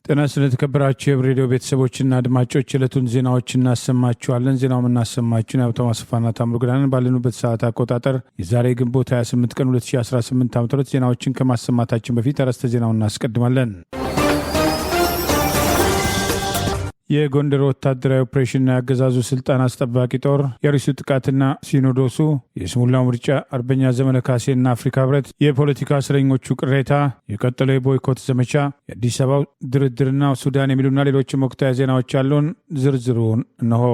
ጤና ስለተከበራችሁ የሬዲዮ ቤተሰቦችና አድማጮች ዕለቱን ዜናዎች እናሰማችኋለን። ዜናውን እናሰማችሁን ሀብታሙ አስፋና ታምሩ ግዳንን ባለንበት ሰዓት አቆጣጠር የዛሬ ግንቦት 28 ቀን 2018 ዓ.ም ዜናዎችን ከማሰማታችን በፊት አርዕስተ ዜናውን እናስቀድማለን። የጎንደር ወታደራዊ ኦፕሬሽንና ያገዛዙ ስልጣን አስጠባቂ ጦር የአርሲው ጥቃትና ሲኖዶሱ የስሙላው ምርጫ አርበኛ ዘመነ ካሴና አፍሪካ ህብረት የፖለቲካ እስረኞቹ ቅሬታ የቀጠለው የቦይኮት ዘመቻ የአዲስ አበባው ድርድርና ሱዳን የሚሉና ሌሎችም ወቅታዊ ዜናዎች ያሉን ዝርዝሩን እነሆ።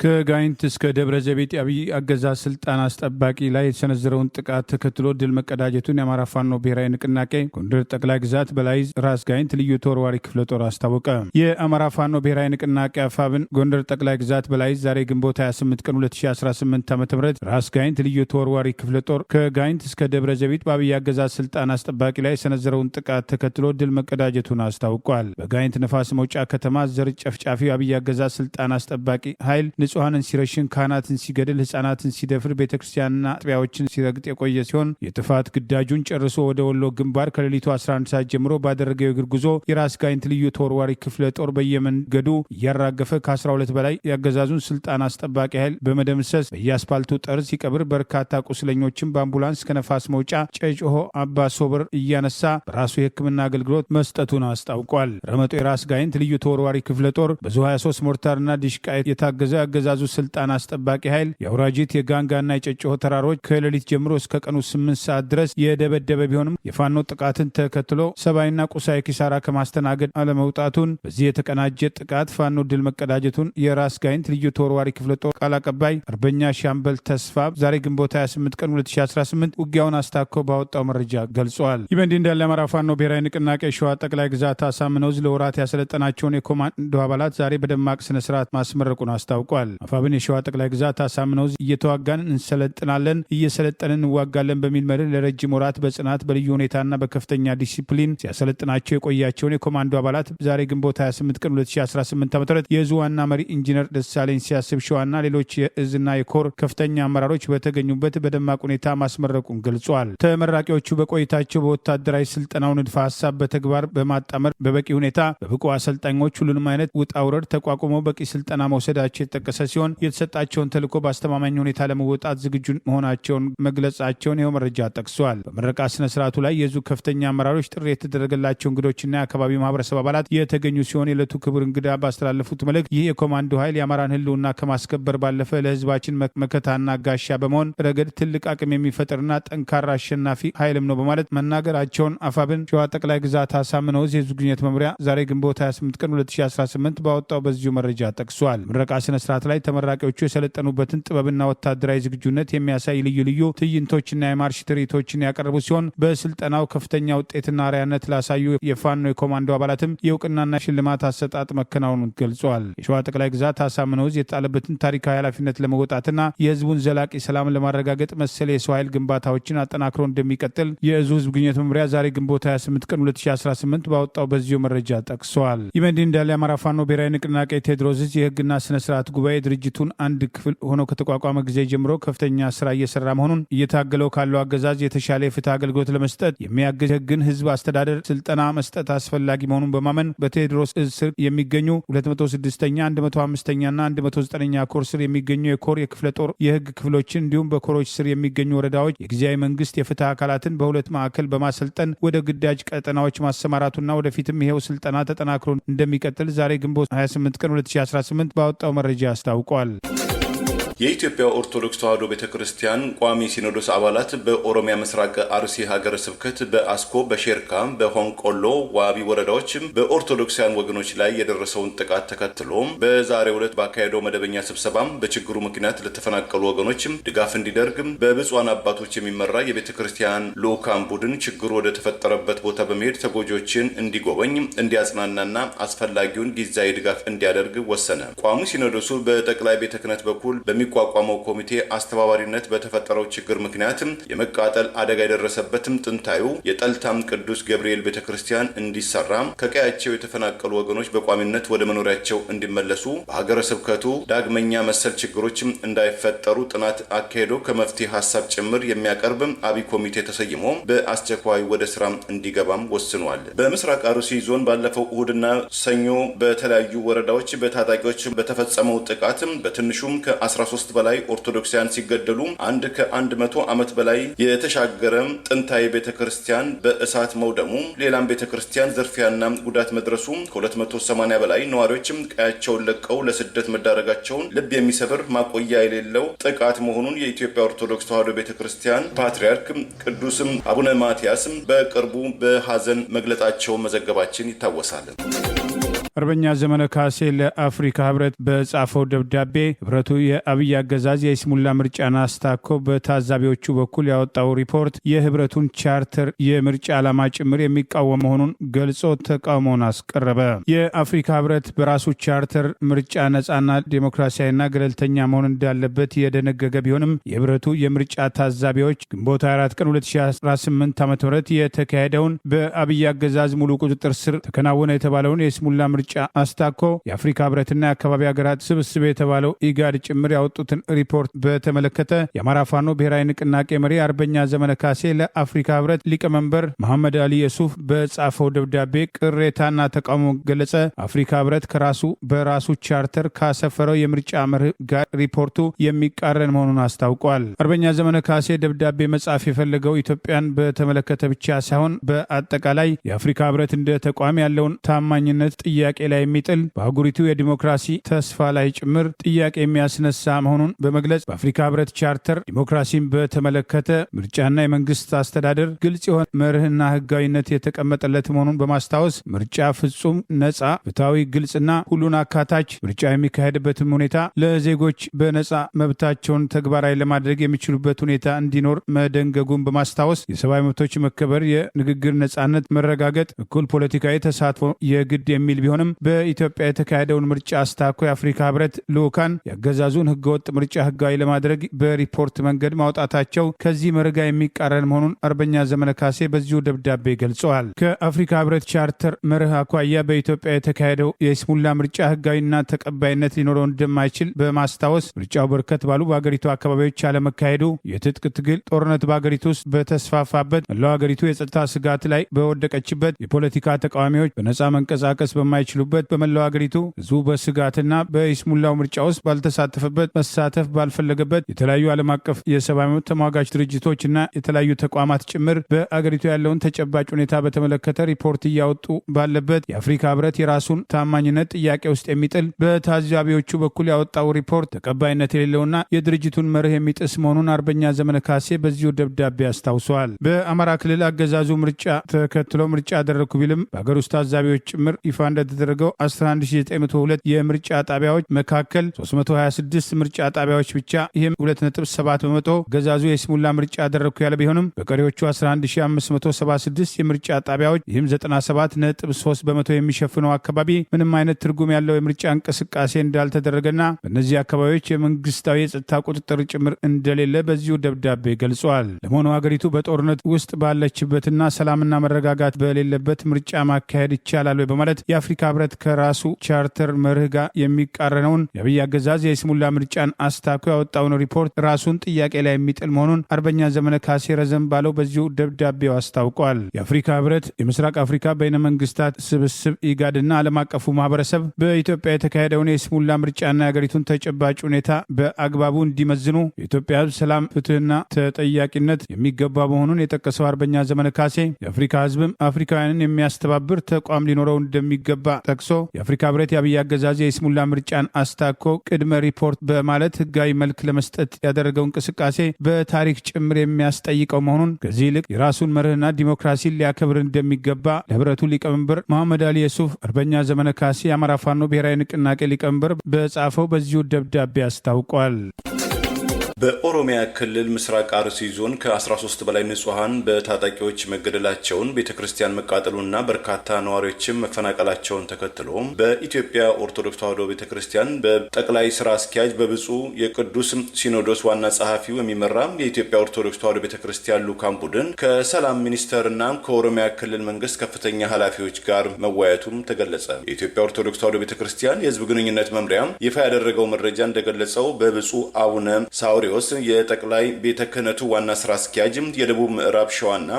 ከጋይንት እስከ ደብረ ዘይት አብይ አገዛዝ ስልጣን አስጠባቂ ላይ የተሰነዘረውን ጥቃት ተከትሎ ድል መቀዳጀቱን የአማራ ፋኖ ብሔራዊ ንቅናቄ ጎንደር ጠቅላይ ግዛት በላይዝ ራስ ጋይንት ልዩ ተወርዋሪ ክፍለ ጦር አስታወቀ። የአማራ ፋኖ ብሔራዊ ንቅናቄ አፋብን ጎንደር ጠቅላይ ግዛት በላይዝ ዛሬ ግንቦት 28 ቀን 2018 ዓ.ም ራስ ጋይንት ልዩ ተወርዋሪ ክፍለ ጦር ከጋይንት እስከ ደብረ ዘይት በአብይ አገዛዝ ስልጣን አስጠባቂ ላይ የሰነዘረውን ጥቃት ተከትሎ ድል መቀዳጀቱን አስታውቋል። በጋይንት ነፋስ መውጫ ከተማ ዘር ጨፍጫፊው አብይ አገዛዝ ስልጣን አስጠባቂ ኃይል ንጹሐንን ሲረሽን፣ ካህናትን ሲገድል፣ ህጻናትን ሲደፍር፣ ቤተክርስቲያንና አጥቢያዎችን ሲረግጥ የቆየ ሲሆን የጥፋት ግዳጁን ጨርሶ ወደ ወሎ ግንባር ከሌሊቱ 11 ሰዓት ጀምሮ ባደረገው የእግር ጉዞ የራስ ጋይንት ልዩ ተወርዋሪ ክፍለ ጦር በየመንገዱ እያራገፈ ከ12 በላይ ያገዛዙን ስልጣን አስጠባቂ ኃይል በመደምሰስ በየአስፓልቱ ጠርዝ ሲቀብር በርካታ ቁስለኞችን በአምቡላንስ ከነፋስ መውጫ ጨጮሆ አባ ሶበር እያነሳ በራሱ የህክምና አገልግሎት መስጠቱን አስታውቋል። ረመጦ የራስ ጋይንት ልዩ ተወርዋሪ ክፍለ ጦር በዙ 23 ሞርታርና ዲሽቃ የታገዘ ያገዛዙ ስልጣን አስጠባቂ ኃይል የአውራጂት የጋንጋና የጨጮሆ ተራሮች ከሌሊት ጀምሮ እስከ ቀኑ 8 ሰዓት ድረስ የደበደበ ቢሆንም የፋኖ ጥቃትን ተከትሎ ሰብአዊና ቁሳዊ ኪሳራ ከማስተናገድ አለመውጣቱን በዚህ የተቀናጀ ጥቃት ፋኖ ድል መቀዳጀቱን የራስ ጋይንት ልዩ ተወርዋሪ ክፍለ ጦር ቃል አቀባይ አርበኛ ሻምበል ተስፋ ዛሬ ግንቦት 28 ቀን 2018 ውጊያውን አስታኮ ባወጣው መረጃ ገልጿል። ይህ በእንዲህ እንዳለ የአማራ ፋኖ ብሔራዊ ንቅናቄ ሸዋ ጠቅላይ ግዛት አሳምነው ለወራት ያሰለጠናቸውን የኮማንዶ አባላት ዛሬ በደማቅ ስነስርዓት ማስመረቁን አስታውቋል። አፋብን የሸዋ ጠቅላይ ግዛት አሳምነው እየተዋጋን እንሰለጥናለን፣ እየሰለጠንን እንዋጋለን በሚል መርህ ለረጅም ወራት በጽናት በልዩ ሁኔታና በከፍተኛ ዲሲፕሊን ሲያሰለጥናቸው የቆያቸውን የኮማንዶ አባላት ዛሬ ግንቦት 28 ቀን 2018 ዓ.ም የእዙ ዋና መሪ ኢንጂነር ደሳለኝ ሲያስብ ሸዋና ሌሎች የእዝና የኮር ከፍተኛ አመራሮች በተገኙበት በደማቅ ሁኔታ ማስመረቁን ገልጿል። ተመራቂዎቹ በቆይታቸው በወታደራዊ ስልጠናው ንድፈ ሀሳብ በተግባር በማጣመር በበቂ ሁኔታ በብቁ አሰልጣኞች ሁሉንም አይነት ውጣ ውረድ ተቋቁመው በቂ ስልጠና መውሰዳቸው የተጠቀሰ ሲሆን የተሰጣቸውን ተልዕኮ በአስተማማኝ ሁኔታ ለመወጣት ዝግጁ መሆናቸውን መግለጻቸውን ይኸው መረጃ ጠቅሷል። በምረቃ ስነ ስርዓቱ ላይ የዙ ከፍተኛ አመራሮች፣ ጥሪ የተደረገላቸው እንግዶችና የአካባቢው ማህበረሰብ አባላት የተገኙ ሲሆን የዕለቱ ክቡር እንግዳ ባስተላለፉት መልእክት ይህ የኮማንዶ ኃይል የአማራን ህልውና ከማስከበር ባለፈ ለህዝባችን መከታና ጋሻ በመሆን ረገድ ትልቅ አቅም የሚፈጥርና ጠንካራ አሸናፊ ኃይልም ነው በማለት መናገራቸውን አፋብን ሸዋ ጠቅላይ ግዛት አሳምነው የህዝብ ግንኙነት መምሪያ ዛሬ ግንቦት 28 ቀን 2018 ባወጣው በዚሁ መረጃ ጠቅሷል። ምረቃ ስነ ስርዓት ላይ ተመራቂዎቹ የሰለጠኑበትን ጥበብና ወታደራዊ ዝግጁነት የሚያሳይ ልዩ ልዩ ትዕይንቶችና የማርሽ ትርኢቶችን ያቀረቡ ሲሆን በስልጠናው ከፍተኛ ውጤትና አርአያነት ላሳዩ የፋኖ የኮማንዶ አባላትም የእውቅናና ሽልማት አሰጣጥ መከናወኑን ገልጿል። የሸዋ ጠቅላይ ግዛት አሳምነው የጣለበትን ታሪካዊ ኃላፊነት ለመወጣትና የህዝቡን ዘላቂ ሰላም ለማረጋገጥ መሰል የሰው ኃይል ግንባታዎችን አጠናክሮ እንደሚቀጥል የእዙ ህዝብ ግንኙነት መምሪያ ዛሬ ግንቦት 28 ቀን 2018 ባወጣው በዚሁ መረጃ ጠቅሷል። ይህ በእንዲህ እንዳለ የአማራ ፋኖ ብሔራዊ ንቅናቄ ቴዎድሮስ የህግና ስነ ስርዓት ጉባኤ ድርጅቱን አንድ ክፍል ሆኖ ከተቋቋመ ጊዜ ጀምሮ ከፍተኛ ስራ እየሰራ መሆኑን እየታገለው ካለው አገዛዝ የተሻለ የፍትህ አገልግሎት ለመስጠት የሚያግዝ ህግን ህዝብ አስተዳደር ስልጠና መስጠት አስፈላጊ መሆኑን በማመን በቴዎድሮስ እዝ ስር የሚገኙ 206ኛ 105ኛና 109ኛ ኮር ስር የሚገኙ የኮር የክፍለ ጦር የህግ ክፍሎችን እንዲሁም በኮሮች ስር የሚገኙ ወረዳዎች የጊዜያዊ መንግስት የፍትህ አካላትን በሁለት ማዕከል በማሰልጠን ወደ ግዳጅ ቀጠናዎች ማሰማራቱና ወደፊትም ይሄው ስልጠና ተጠናክሮ እንደሚቀጥል ዛሬ ግንቦት 28 ቀን 2018 ባወጣው መረጃ አስታውቋል። የኢትዮጵያ ኦርቶዶክስ ተዋሕዶ ቤተክርስቲያን ቋሚ ሲኖዶስ አባላት በኦሮሚያ ምስራቅ አርሲ ሀገረ ስብከት በአስኮ፣ በሼርካ፣ በሆንቆሎ ዋቢ ወረዳዎች በኦርቶዶክሳውያን ወገኖች ላይ የደረሰውን ጥቃት ተከትሎ በዛሬው ዕለት ባካሄደው መደበኛ ስብሰባ በችግሩ ምክንያት ለተፈናቀሉ ወገኖች ድጋፍ እንዲደርግ በብፁዓን አባቶች የሚመራ የቤተክርስቲያን ልዑካን ቡድን ችግሩ ወደ ተፈጠረበት ቦታ በመሄድ ተጎጂዎችን እንዲጎበኝ፣ እንዲያጽናናና አስፈላጊውን ጊዜያዊ ድጋፍ እንዲያደርግ ወሰነ። ቋሚ ሲኖዶሱ በጠቅላይ ቤተ ክህነት በኩል በሚቋቋመው ኮሚቴ አስተባባሪነት በተፈጠረው ችግር ምክንያት የመቃጠል አደጋ የደረሰበትም ጥንታዩ የጠልታም ቅዱስ ገብርኤል ቤተክርስቲያን እንዲሰራ ከቀያቸው የተፈናቀሉ ወገኖች በቋሚነት ወደ መኖሪያቸው እንዲመለሱ በሀገረ ስብከቱ ዳግመኛ መሰል ችግሮች እንዳይፈጠሩ ጥናት አካሄዶ ከመፍትሄ ሀሳብ ጭምር የሚያቀርብ አብይ ኮሚቴ ተሰይሞ በአስቸኳይ ወደ ስራ እንዲገባም ወስኗል። በምስራቅ አርሲ ዞን ባለፈው እሁድና ሰኞ በተለያዩ ወረዳዎች በታጣቂዎች በተፈጸመው ጥቃት በትንሹም ከ13 በላይ ኦርቶዶክሳውያን ሲገደሉ አንድ ከ100 ዓመት በላይ የተሻገረ ጥንታዊ ቤተክርስቲያን በእሳት መውደሙ፣ ሌላም ቤተክርስቲያን ዝርፊያና ጉዳት መድረሱ፣ ከ280 በላይ ነዋሪዎችም ቀያቸውን ለቀው ለስደት መዳረጋቸውን ልብ የሚሰብር ማቆያ የሌለው ጥቃት መሆኑን የኢትዮጵያ ኦርቶዶክስ ተዋሕዶ ቤተክርስቲያን ፓትርያርክ ቅዱስም አቡነ ማትያስም በቅርቡ በሐዘን መግለጣቸው መዘገባችን ይታወሳል። አርበኛ ዘመነ ካሴ ለአፍሪካ ህብረት በጻፈው ደብዳቤ ህብረቱ የአብይ አገዛዝ የይስሙላ ምርጫን አስታኮ በታዛቢዎቹ በኩል ያወጣው ሪፖርት የህብረቱን ቻርተር የምርጫ ዓላማ ጭምር የሚቃወም መሆኑን ገልጾ ተቃውሞውን አስቀረበ። የአፍሪካ ህብረት በራሱ ቻርተር ምርጫ ነጻና ዴሞክራሲያዊና ገለልተኛ መሆን እንዳለበት የደነገገ ቢሆንም የህብረቱ የምርጫ ታዛቢዎች ግንቦት 24 ቀን 2018 ዓ.ም የተካሄደውን በአብይ አገዛዝ ሙሉ ቁጥጥር ስር ተከናወነ የተባለውን የይስሙላ ምርጫ አስታኮ የአፍሪካ ህብረትና የአካባቢ ሀገራት ስብስብ የተባለው ኢጋድ ጭምር ያወጡትን ሪፖርት በተመለከተ የአማራ ፋኖ ብሔራዊ ንቅናቄ መሪ አርበኛ ዘመነ ካሴ ለአፍሪካ ህብረት ሊቀመንበር መሐመድ አሊ የሱፍ በጻፈው ደብዳቤ ቅሬታና ተቃውሞ ገለጸ። አፍሪካ ህብረት ከራሱ በራሱ ቻርተር ካሰፈረው የምርጫ መርህ ጋር ሪፖርቱ የሚቃረን መሆኑን አስታውቋል። አርበኛ ዘመነ ካሴ ደብዳቤ መጻፍ የፈለገው ኢትዮጵያን በተመለከተ ብቻ ሳይሆን በአጠቃላይ የአፍሪካ ህብረት እንደ ተቋም ያለውን ታማኝነት ጥያቄ ላይ የሚጥል በአህጉሪቱ የዲሞክራሲ ተስፋ ላይ ጭምር ጥያቄ የሚያስነሳ መሆኑን በመግለጽ በአፍሪካ ህብረት ቻርተር ዲሞክራሲን በተመለከተ ምርጫና የመንግስት አስተዳደር ግልጽ የሆነ መርህና ህጋዊነት የተቀመጠለት መሆኑን በማስታወስ ምርጫ ፍጹም ነጻ፣ ፍትሃዊ፣ ግልጽና ሁሉን አካታች ምርጫ የሚካሄድበትም ሁኔታ ለዜጎች በነጻ መብታቸውን ተግባራዊ ለማድረግ የሚችሉበት ሁኔታ እንዲኖር መደንገጉን በማስታወስ የሰብአዊ መብቶች መከበር፣ የንግግር ነጻነት መረጋገጥ፣ እኩል ፖለቲካዊ ተሳትፎ የግድ የሚል ቢሆንም በኢትዮጵያ የተካሄደውን ምርጫ አስታኮ የአፍሪካ ህብረት ልዑካን ያገዛዙን ህገወጥ ምርጫ ህጋዊ ለማድረግ በሪፖርት መንገድ ማውጣታቸው ከዚህ መርጋ የሚቃረን መሆኑን አርበኛ ዘመነ ካሴ በዚሁ ደብዳቤ ገልጸዋል። ከአፍሪካ ህብረት ቻርተር መርህ አኳያ በኢትዮጵያ የተካሄደው የይስሙላ ምርጫ ህጋዊና ተቀባይነት ሊኖረው እንደማይችል በማስታወስ ምርጫው በርከት ባሉ በአገሪቱ አካባቢዎች አለመካሄዱ፣ የትጥቅ ትግል ጦርነት በአገሪቱ ውስጥ በተስፋፋበት፣ መላው አገሪቱ የጸጥታ ስጋት ላይ በወደቀችበት፣ የፖለቲካ ተቃዋሚዎች በነጻ መንቀሳቀስ በማይችሉበት፣ በመላው አገሪቱ ህዝቡ በስጋትና በይስሙላው ምርጫ ውስጥ ባልተሳተፈበት፣ መሳተፍ ባልፈለገበት የተለያዩ ዓለም አቀፍ የሰብአዊ መብት ተሟጋች ድርጅቶችና የተለያዩ ተቋማት ጭምር በአገሪቱ ያለውን ተጨባጭ ሁኔታ በተመለከተ ሪፖርት እያወጡ ባለበት የአፍሪካ ህብረት የራሱን ታማኝነት ጥያቄ ውስጥ የሚጥል በታዛቢዎቹ በኩል ያወጣው ሪፖርት ተቀባይነት የሌለውና የድርጅቱን መርህ የሚጥስ መሆኑን አርበኛ ዘመነ ካሴ በዚሁ ደብዳቤ አስታውሰዋል። በአማራ ክልል አገዛዙ ምርጫ ተከትሎ ምርጫ ያደረግኩ ቢልም በሀገር ውስጥ ታዛቢዎች ጭምር ይፋ እንደተደረገው 11902 የምርጫ ጣቢያዎች መካከል 326 ምርጫ ጣቢያዎች ብቻ ይህም 2.7 በመቶ ገዛዙ የይስሙላ ምርጫ ያደረግኩ ያለ ቢሆንም በቀሪዎቹ 11576 የምርጫ ጣቢያዎች ይህም 97.3 በመቶ የሚሸፍነው አካባቢ ምንም አይነት ትርጉም ያለው የምርጫ እንቅስቃሴ እንዳልተደረገና በእነዚህ አካባቢዎች የመንግስታዊ የጸጥታ ቁጥጥር ጭምር እንደሌለ በዚሁ ደብዳቤ ገልጸዋል። ለመሆኑ ሀገሪቱ በጦርነት ውስጥ ባለችበትና ሰላምና መረጋጋት በሌለበት ምርጫ ማካሄድ ይቻላል ወይ በማለት የአፍሪካ ህብረት ከራሱ ቻርተር መርህ ጋር የሚቃረነውን የአብይ አገዛዝ የይስሙላ ምርጫን አስታኮ ያወጣውን ሪፖርት ራሱን ጥያቄ ላይ የሚጥል መሆኑን አርበኛ ዘመነ ካሴ ረዘም ባለው በዚሁ ደብዳቤው አስታውቋል። የአፍሪካ ህብረት፣ የምስራቅ አፍሪካ በይነ መንግስታት ስብስብ ኢጋድና ዓለም አቀፉ ማህበረሰብ በኢትዮጵያ የተካሄደውን የይስሙላ ምርጫና የሀገሪቱን ተጨባጭ ሁኔታ በአግባቡ እንዲመዝኑ የኢትዮጵያ ህዝብ ሰላም፣ ፍትህና ተጠያቂነት የሚገባ መሆኑን የጠቀሰው አርበኛ ዘመነ ካሴ የአፍሪካ ህዝብም አፍሪካውያንን የሚያስተባብር ተቋም ሊኖረው እንደሚገባ ጠቅሶ የአፍሪካ ህብረት የአብይ አገዛዝ የይስሙላ ምርጫን አስታኮ ቅድመ ሪፖርት በማለት ህጋዊ መልክ ለመስጠት ያደረገው እንቅስቃሴ በታሪክ ጭምር የሚያስጠይቀው መሆኑን ከዚህ ይልቅ የራሱን መርህና ዲሞክራሲን ሊያከብር እንደሚገባ ለህብረቱ ሊቀመንበር መሐመድ አሊ የሱፍ አርበኛ ዘመነ ካሴ የአማራ ፋኖ ብሔራዊ ንቅናቄ ሊቀመንበር በጻፈው በዚሁ ደብዳቤ አስታውቋል። በኦሮሚያ ክልል ምስራቅ አርሲ ዞን ከ13 በላይ ንጹሃን በታጣቂዎች መገደላቸውን ቤተክርስቲያን መቃጠሉና በርካታ ነዋሪዎችም መፈናቀላቸውን ተከትሎ በኢትዮጵያ ኦርቶዶክስ ተዋሕዶ ቤተክርስቲያን በጠቅላይ ስራ አስኪያጅ በብፁዕ የቅዱስ ሲኖዶስ ዋና ጸሐፊው የሚመራ የኢትዮጵያ ኦርቶዶክስ ተዋሕዶ ቤተክርስቲያን ልዑካን ቡድን ከሰላም ሚኒስቴርና ከኦሮሚያ ክልል መንግስት ከፍተኛ ኃላፊዎች ጋር መወያየቱም ተገለጸ። የኢትዮጵያ ኦርቶዶክስ ተዋሕዶ ቤተክርስቲያን የህዝብ ግንኙነት መምሪያ ይፋ ያደረገው መረጃ እንደገለጸው በብፁዕ አቡነ ሳውሪዎስ የጠቅላይ ቤተ ክህነቱ ዋና ስራ አስኪያጅ የደቡብ ምዕራብ ሸዋና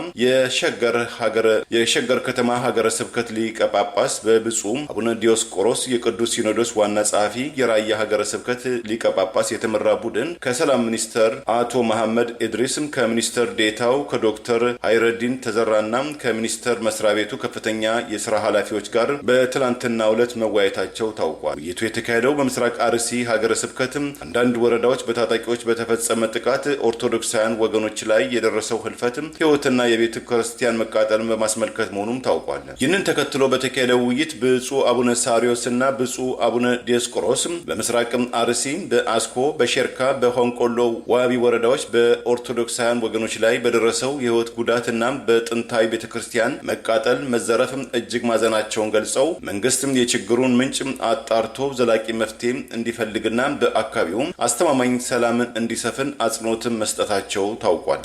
የሸገር ከተማ ሀገረ ስብከት ሊቀ ጳጳስ በብፁዕ አቡነ ዲዮስቆሮስ የቅዱስ ሲኖዶስ ዋና ጸሐፊ የራያ ሀገረ ስብከት ሊቀ ጳጳስ የተመራ ቡድን ከሰላም ሚኒስተር አቶ መሐመድ ኢድሪስ ከሚኒስተር ዴታው ከዶክተር ሃይረዲን ተዘራና ከሚኒስተር መስሪያ ቤቱ ከፍተኛ የስራ ኃላፊዎች ጋር በትላንትናው ዕለት መወያየታቸው ታውቋል። ውይይቱ የተካሄደው በምስራቅ አርሲ ሀገረ ስብከት አንዳንድ ወረዳዎች በታጣቂዎች በተፈጸመ ጥቃት ኦርቶዶክሳውያን ወገኖች ላይ የደረሰው ህልፈት ህይወትና የቤተ ክርስቲያን መቃጠልን በማስመልከት መሆኑም ታውቋል። ይህንን ተከትሎ በተካሄደው ውይይት ብፁዕ አቡነ ሳሪዮስና ብፁዕ አቡነ ዲዮስቆሮስ በምስራቅ አርሲ በአስኮ፣ በሼርካ፣ በሆንቆሎ ዋቢ ወረዳዎች በኦርቶዶክሳውያን ወገኖች ላይ በደረሰው የህይወት ጉዳትና በጥንታዊ ቤተ ክርስቲያን መቃጠል፣ መዘረፍ እጅግ ማዘናቸውን ገልጸው መንግስትም የችግሩን ምንጭ አጣርቶ ዘላቂ መፍትሄ እንዲፈልግና በአካባቢው አስተማማኝ ሰላምን እንዲሰፍን አጽንኦትን መስጠታቸው ታውቋል።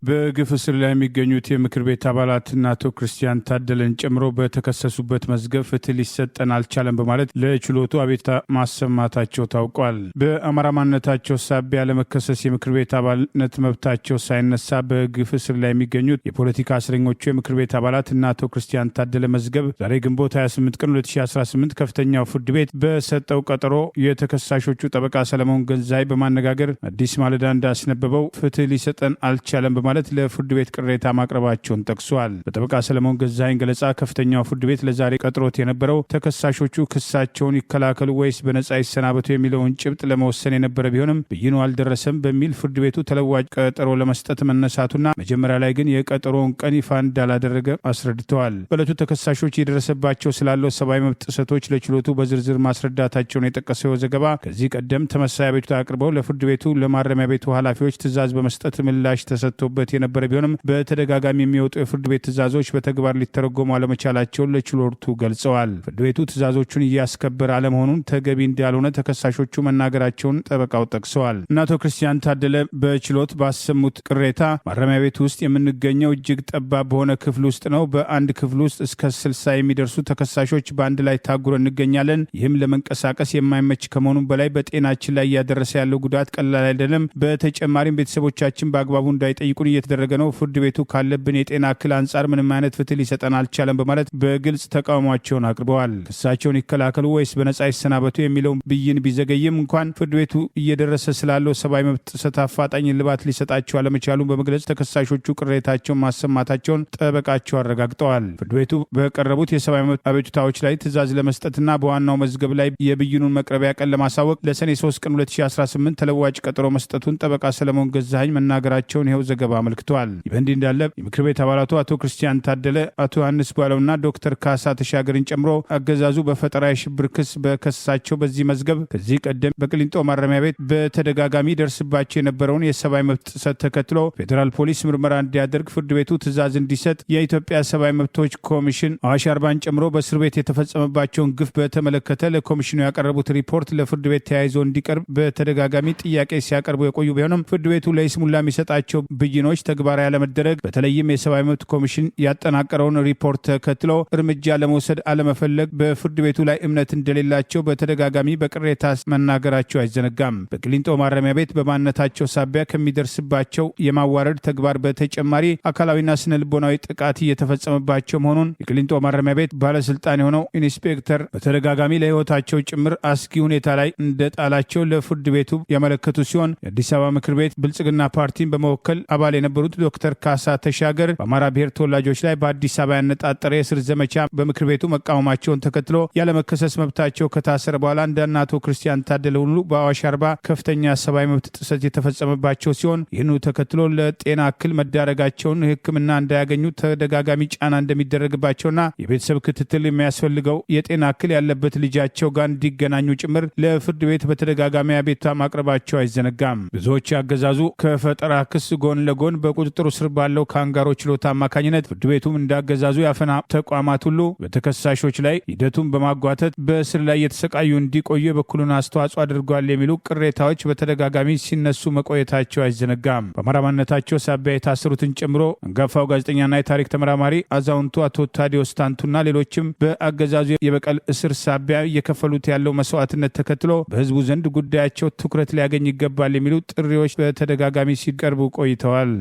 በግፍ እስር ላይ የሚገኙት የምክር ቤት አባላትና አቶ ክርስቲያን ታደለን ጨምሮ በተከሰሱበት መዝገብ ፍትህ ሊሰጠን አልቻለም በማለት ለችሎቱ አቤቱታ ማሰማታቸው ታውቋል። በአማራ ማንነታቸው ሳቢያ ለመከሰስ የምክር ቤት አባልነት መብታቸው ሳይነሳ በግፍ እስር ላይ የሚገኙት የፖለቲካ እስረኞቹ የምክር ቤት አባላት እና አቶ ክርስቲያን ታደለ መዝገብ ዛሬ ግንቦት 28 ቀን 2018 ከፍተኛው ፍርድ ቤት በሰጠው ቀጠሮ የተከሳሾቹ ጠበቃ ሰለሞን ገንዛይ በማነጋገር አዲስ ማለዳ እንዳስነበበው ፍትህ ሊሰጠን አልቻለም በማለት ለፍርድ ቤት ቅሬታ ማቅረባቸውን ጠቅሷል። በጠበቃ ሰለሞን ገዛኸኝ ገለጻ ከፍተኛው ፍርድ ቤት ለዛሬ ቀጥሮት የነበረው ተከሳሾቹ ክሳቸውን ይከላከሉ ወይስ በነጻ ይሰናበቱ የሚለውን ጭብጥ ለመወሰን የነበረ ቢሆንም ብይኑ አልደረሰም በሚል ፍርድ ቤቱ ተለዋጭ ቀጠሮ ለመስጠት መነሳቱና መጀመሪያ ላይ ግን የቀጠሮውን ቀን ይፋ እንዳላደረገ አስረድተዋል። በዕለቱ ተከሳሾች የደረሰባቸው ስላለው ሰብአዊ መብት ጥሰቶች ለችሎቱ በዝርዝር ማስረዳታቸውን የጠቀሰው ዘገባ ከዚህ ቀደም ተመሳሳይ አቤቱታ አቅርበው ለፍርድ ቤቱ ለማረሚያ ቤቱ ኃላፊዎች ትዕዛዝ በመስጠት ምላሽ ተሰጥቶበት የነበረ ቢሆንም በተደጋጋሚ የሚወጡ የፍርድ ቤት ትዕዛዞች በተግባር ሊተረጎሙ አለመቻላቸውን ለችሎቱ ገልጸዋል። ፍርድ ቤቱ ትዕዛዞቹን እያስከበረ አለመሆኑን ተገቢ እንዳልሆነ ተከሳሾቹ መናገራቸውን ጠበቃው ጠቅሰዋል። እና አቶ ክርስቲያን ታደለ በችሎት ባሰሙት ቅሬታ ማረሚያ ቤት ውስጥ የምንገኘው እጅግ ጠባብ በሆነ ክፍል ውስጥ ነው። በአንድ ክፍል ውስጥ እስከ 60 የሚደርሱ ተከሳሾች በአንድ ላይ ታጉረ እንገኛለን። ይህም ለመንቀሳቀስ የማይመች ከመሆኑም በላይ በጤናችን ላይ እያደረሰ ያለው ጉዳት ቀላል አይደለም። በተጨማሪም ቤተሰቦቻችን በአግባቡ እንዳይጠይቁን እየተደረገ ነው። ፍርድ ቤቱ ካለብን የጤና እክል አንጻር ምንም አይነት ፍትህ ሊሰጠን አልቻለም በማለት በግልጽ ተቃውሟቸውን አቅርበዋል። ክሳቸውን ይከላከሉ ወይስ በነጻ ይሰናበቱ የሚለውን ብይን ቢዘገይም እንኳን ፍርድ ቤቱ እየደረሰ ስላለው ሰብአዊ መብት ጥሰት አፋጣኝ እልባት ሊሰጣቸው አለመቻሉን በመግለጽ ተከሳሾቹ ቅሬታቸውን ማሰማታቸውን ጠበቃቸው አረጋግጠዋል። ፍርድ ቤቱ በቀረቡት የሰብአዊ መብት አቤቱታዎች ላይ ትዕዛዝ ለመስጠትና በዋናው መዝገብ ላይ የብይኑን መቅረቢያ ቀን ለማሳወቅ ለሰኔ 3 ቀን 2018 ተለዋጭ ቀጠሮ መስጠቱን ጠበቃ ሰለሞን ገዛኸኝ መናገራቸውን ይኸው ዘገባ አመልክተዋል። ይህ በእንዲህ እንዳለ የምክር ቤት አባላቱ አቶ ክርስቲያን ታደለ፣ አቶ ዮሐንስ ባለውና ዶክተር ካሳ ተሻገርን ጨምሮ አገዛዙ በፈጠራ የሽብር ክስ በከሰሳቸው በዚህ መዝገብ ከዚህ ቀደም በቅሊንጦ ማረሚያ ቤት በተደጋጋሚ ደርስባቸው የነበረውን የሰብአዊ መብት ጥሰት ተከትሎ ፌዴራል ፖሊስ ምርመራ እንዲያደርግ ፍርድ ቤቱ ትዕዛዝ እንዲሰጥ የኢትዮጵያ ሰብአዊ መብቶች ኮሚሽን አዋሽ አርባን ጨምሮ በእስር ቤት የተፈጸመባቸውን ግፍ በተመለከተ ለኮሚሽኑ ያቀረቡት ሪፖርት ለፍርድ ቤት ተያይዞ እንዲቀርብ በተደጋጋሚ ጥያቄ ሲያቀርቡ የቆዩ ቢሆንም ፍርድ ቤቱ ለይስሙላ የሚሰጣቸው ብይኖች ተግባራዊ ያለመደረግ በተለይም የሰብአዊ መብት ኮሚሽን ያጠናቀረውን ሪፖርት ተከትሎ እርምጃ ለመውሰድ አለመፈለግ በፍርድ ቤቱ ላይ እምነት እንደሌላቸው በተደጋጋሚ በቅሬታ መናገራቸው አይዘነጋም። በቅሊንጦ ማረሚያ ቤት በማንነታቸው ሳቢያ ከሚደርስባቸው የማዋረድ ተግባር በተጨማሪ አካላዊና ስነ ልቦናዊ ጥቃት እየተፈጸመባቸው መሆኑን የቅሊንጦ ማረሚያ ቤት ባለስልጣን የሆነው ኢንስፔክተር በተደጋጋሚ ለሕይወታቸው ጭምር አስጊ ሁኔታ ላይ እንደጣላቸው ለፍርድ ቤቱ ያመለከቱ ሲሆን የአዲስ አበባ ምክር ቤት ብልጽግና ፓርቲን በመወከል አባል አባል የነበሩት ዶክተር ካሳ ተሻገር በአማራ ብሔር ተወላጆች ላይ በአዲስ አበባ ያነጣጠረ የእስር ዘመቻ በምክር ቤቱ መቃወማቸውን ተከትሎ ያለመከሰስ መብታቸው ከታሰረ በኋላ እንደ አቶ ክርስቲያን ታደለ ሁሉ በአዋሽ አርባ ከፍተኛ ሰብአዊ መብት ጥሰት የተፈጸመባቸው ሲሆን ይህንኑ ተከትሎ ለጤና እክል መዳረጋቸውን ሕክምና እንዳያገኙ ተደጋጋሚ ጫና እንደሚደረግባቸውና የቤተሰብ ክትትል የሚያስፈልገው የጤና እክል ያለበት ልጃቸው ጋር እንዲገናኙ ጭምር ለፍርድ ቤት በተደጋጋሚ አቤቱታ ማቅረባቸው አይዘነጋም። ብዙዎች ያገዛዙ ከፈጠራ ክስ ጎን ለጎን በቁጥጥሩ ስር ባለው ካንጋሮ ችሎታ አማካኝነት ፍርድ ቤቱም እንዳገዛዙ ያፈና ተቋማት ሁሉ በተከሳሾች ላይ ሂደቱን በማጓተት በእስር ላይ የተሰቃዩ እንዲቆዩ የበኩሉን አስተዋጽኦ አድርጓል የሚሉ ቅሬታዎች በተደጋጋሚ ሲነሱ መቆየታቸው አይዘነጋም። በአማራ ማንነታቸው ሳቢያ የታሰሩትን ጨምሮ አንጋፋው ጋዜጠኛና የታሪክ ተመራማሪ አዛውንቱ አቶ ታዲዮስ ታንቱና ሌሎችም በአገዛዙ የበቀል እስር ሳቢያ እየከፈሉት ያለው መስዋዕትነት ተከትሎ በህዝቡ ዘንድ ጉዳያቸው ትኩረት ሊያገኝ ይገባል የሚሉ ጥሪዎች በተደጋጋሚ ሲቀርቡ ቆይተዋል።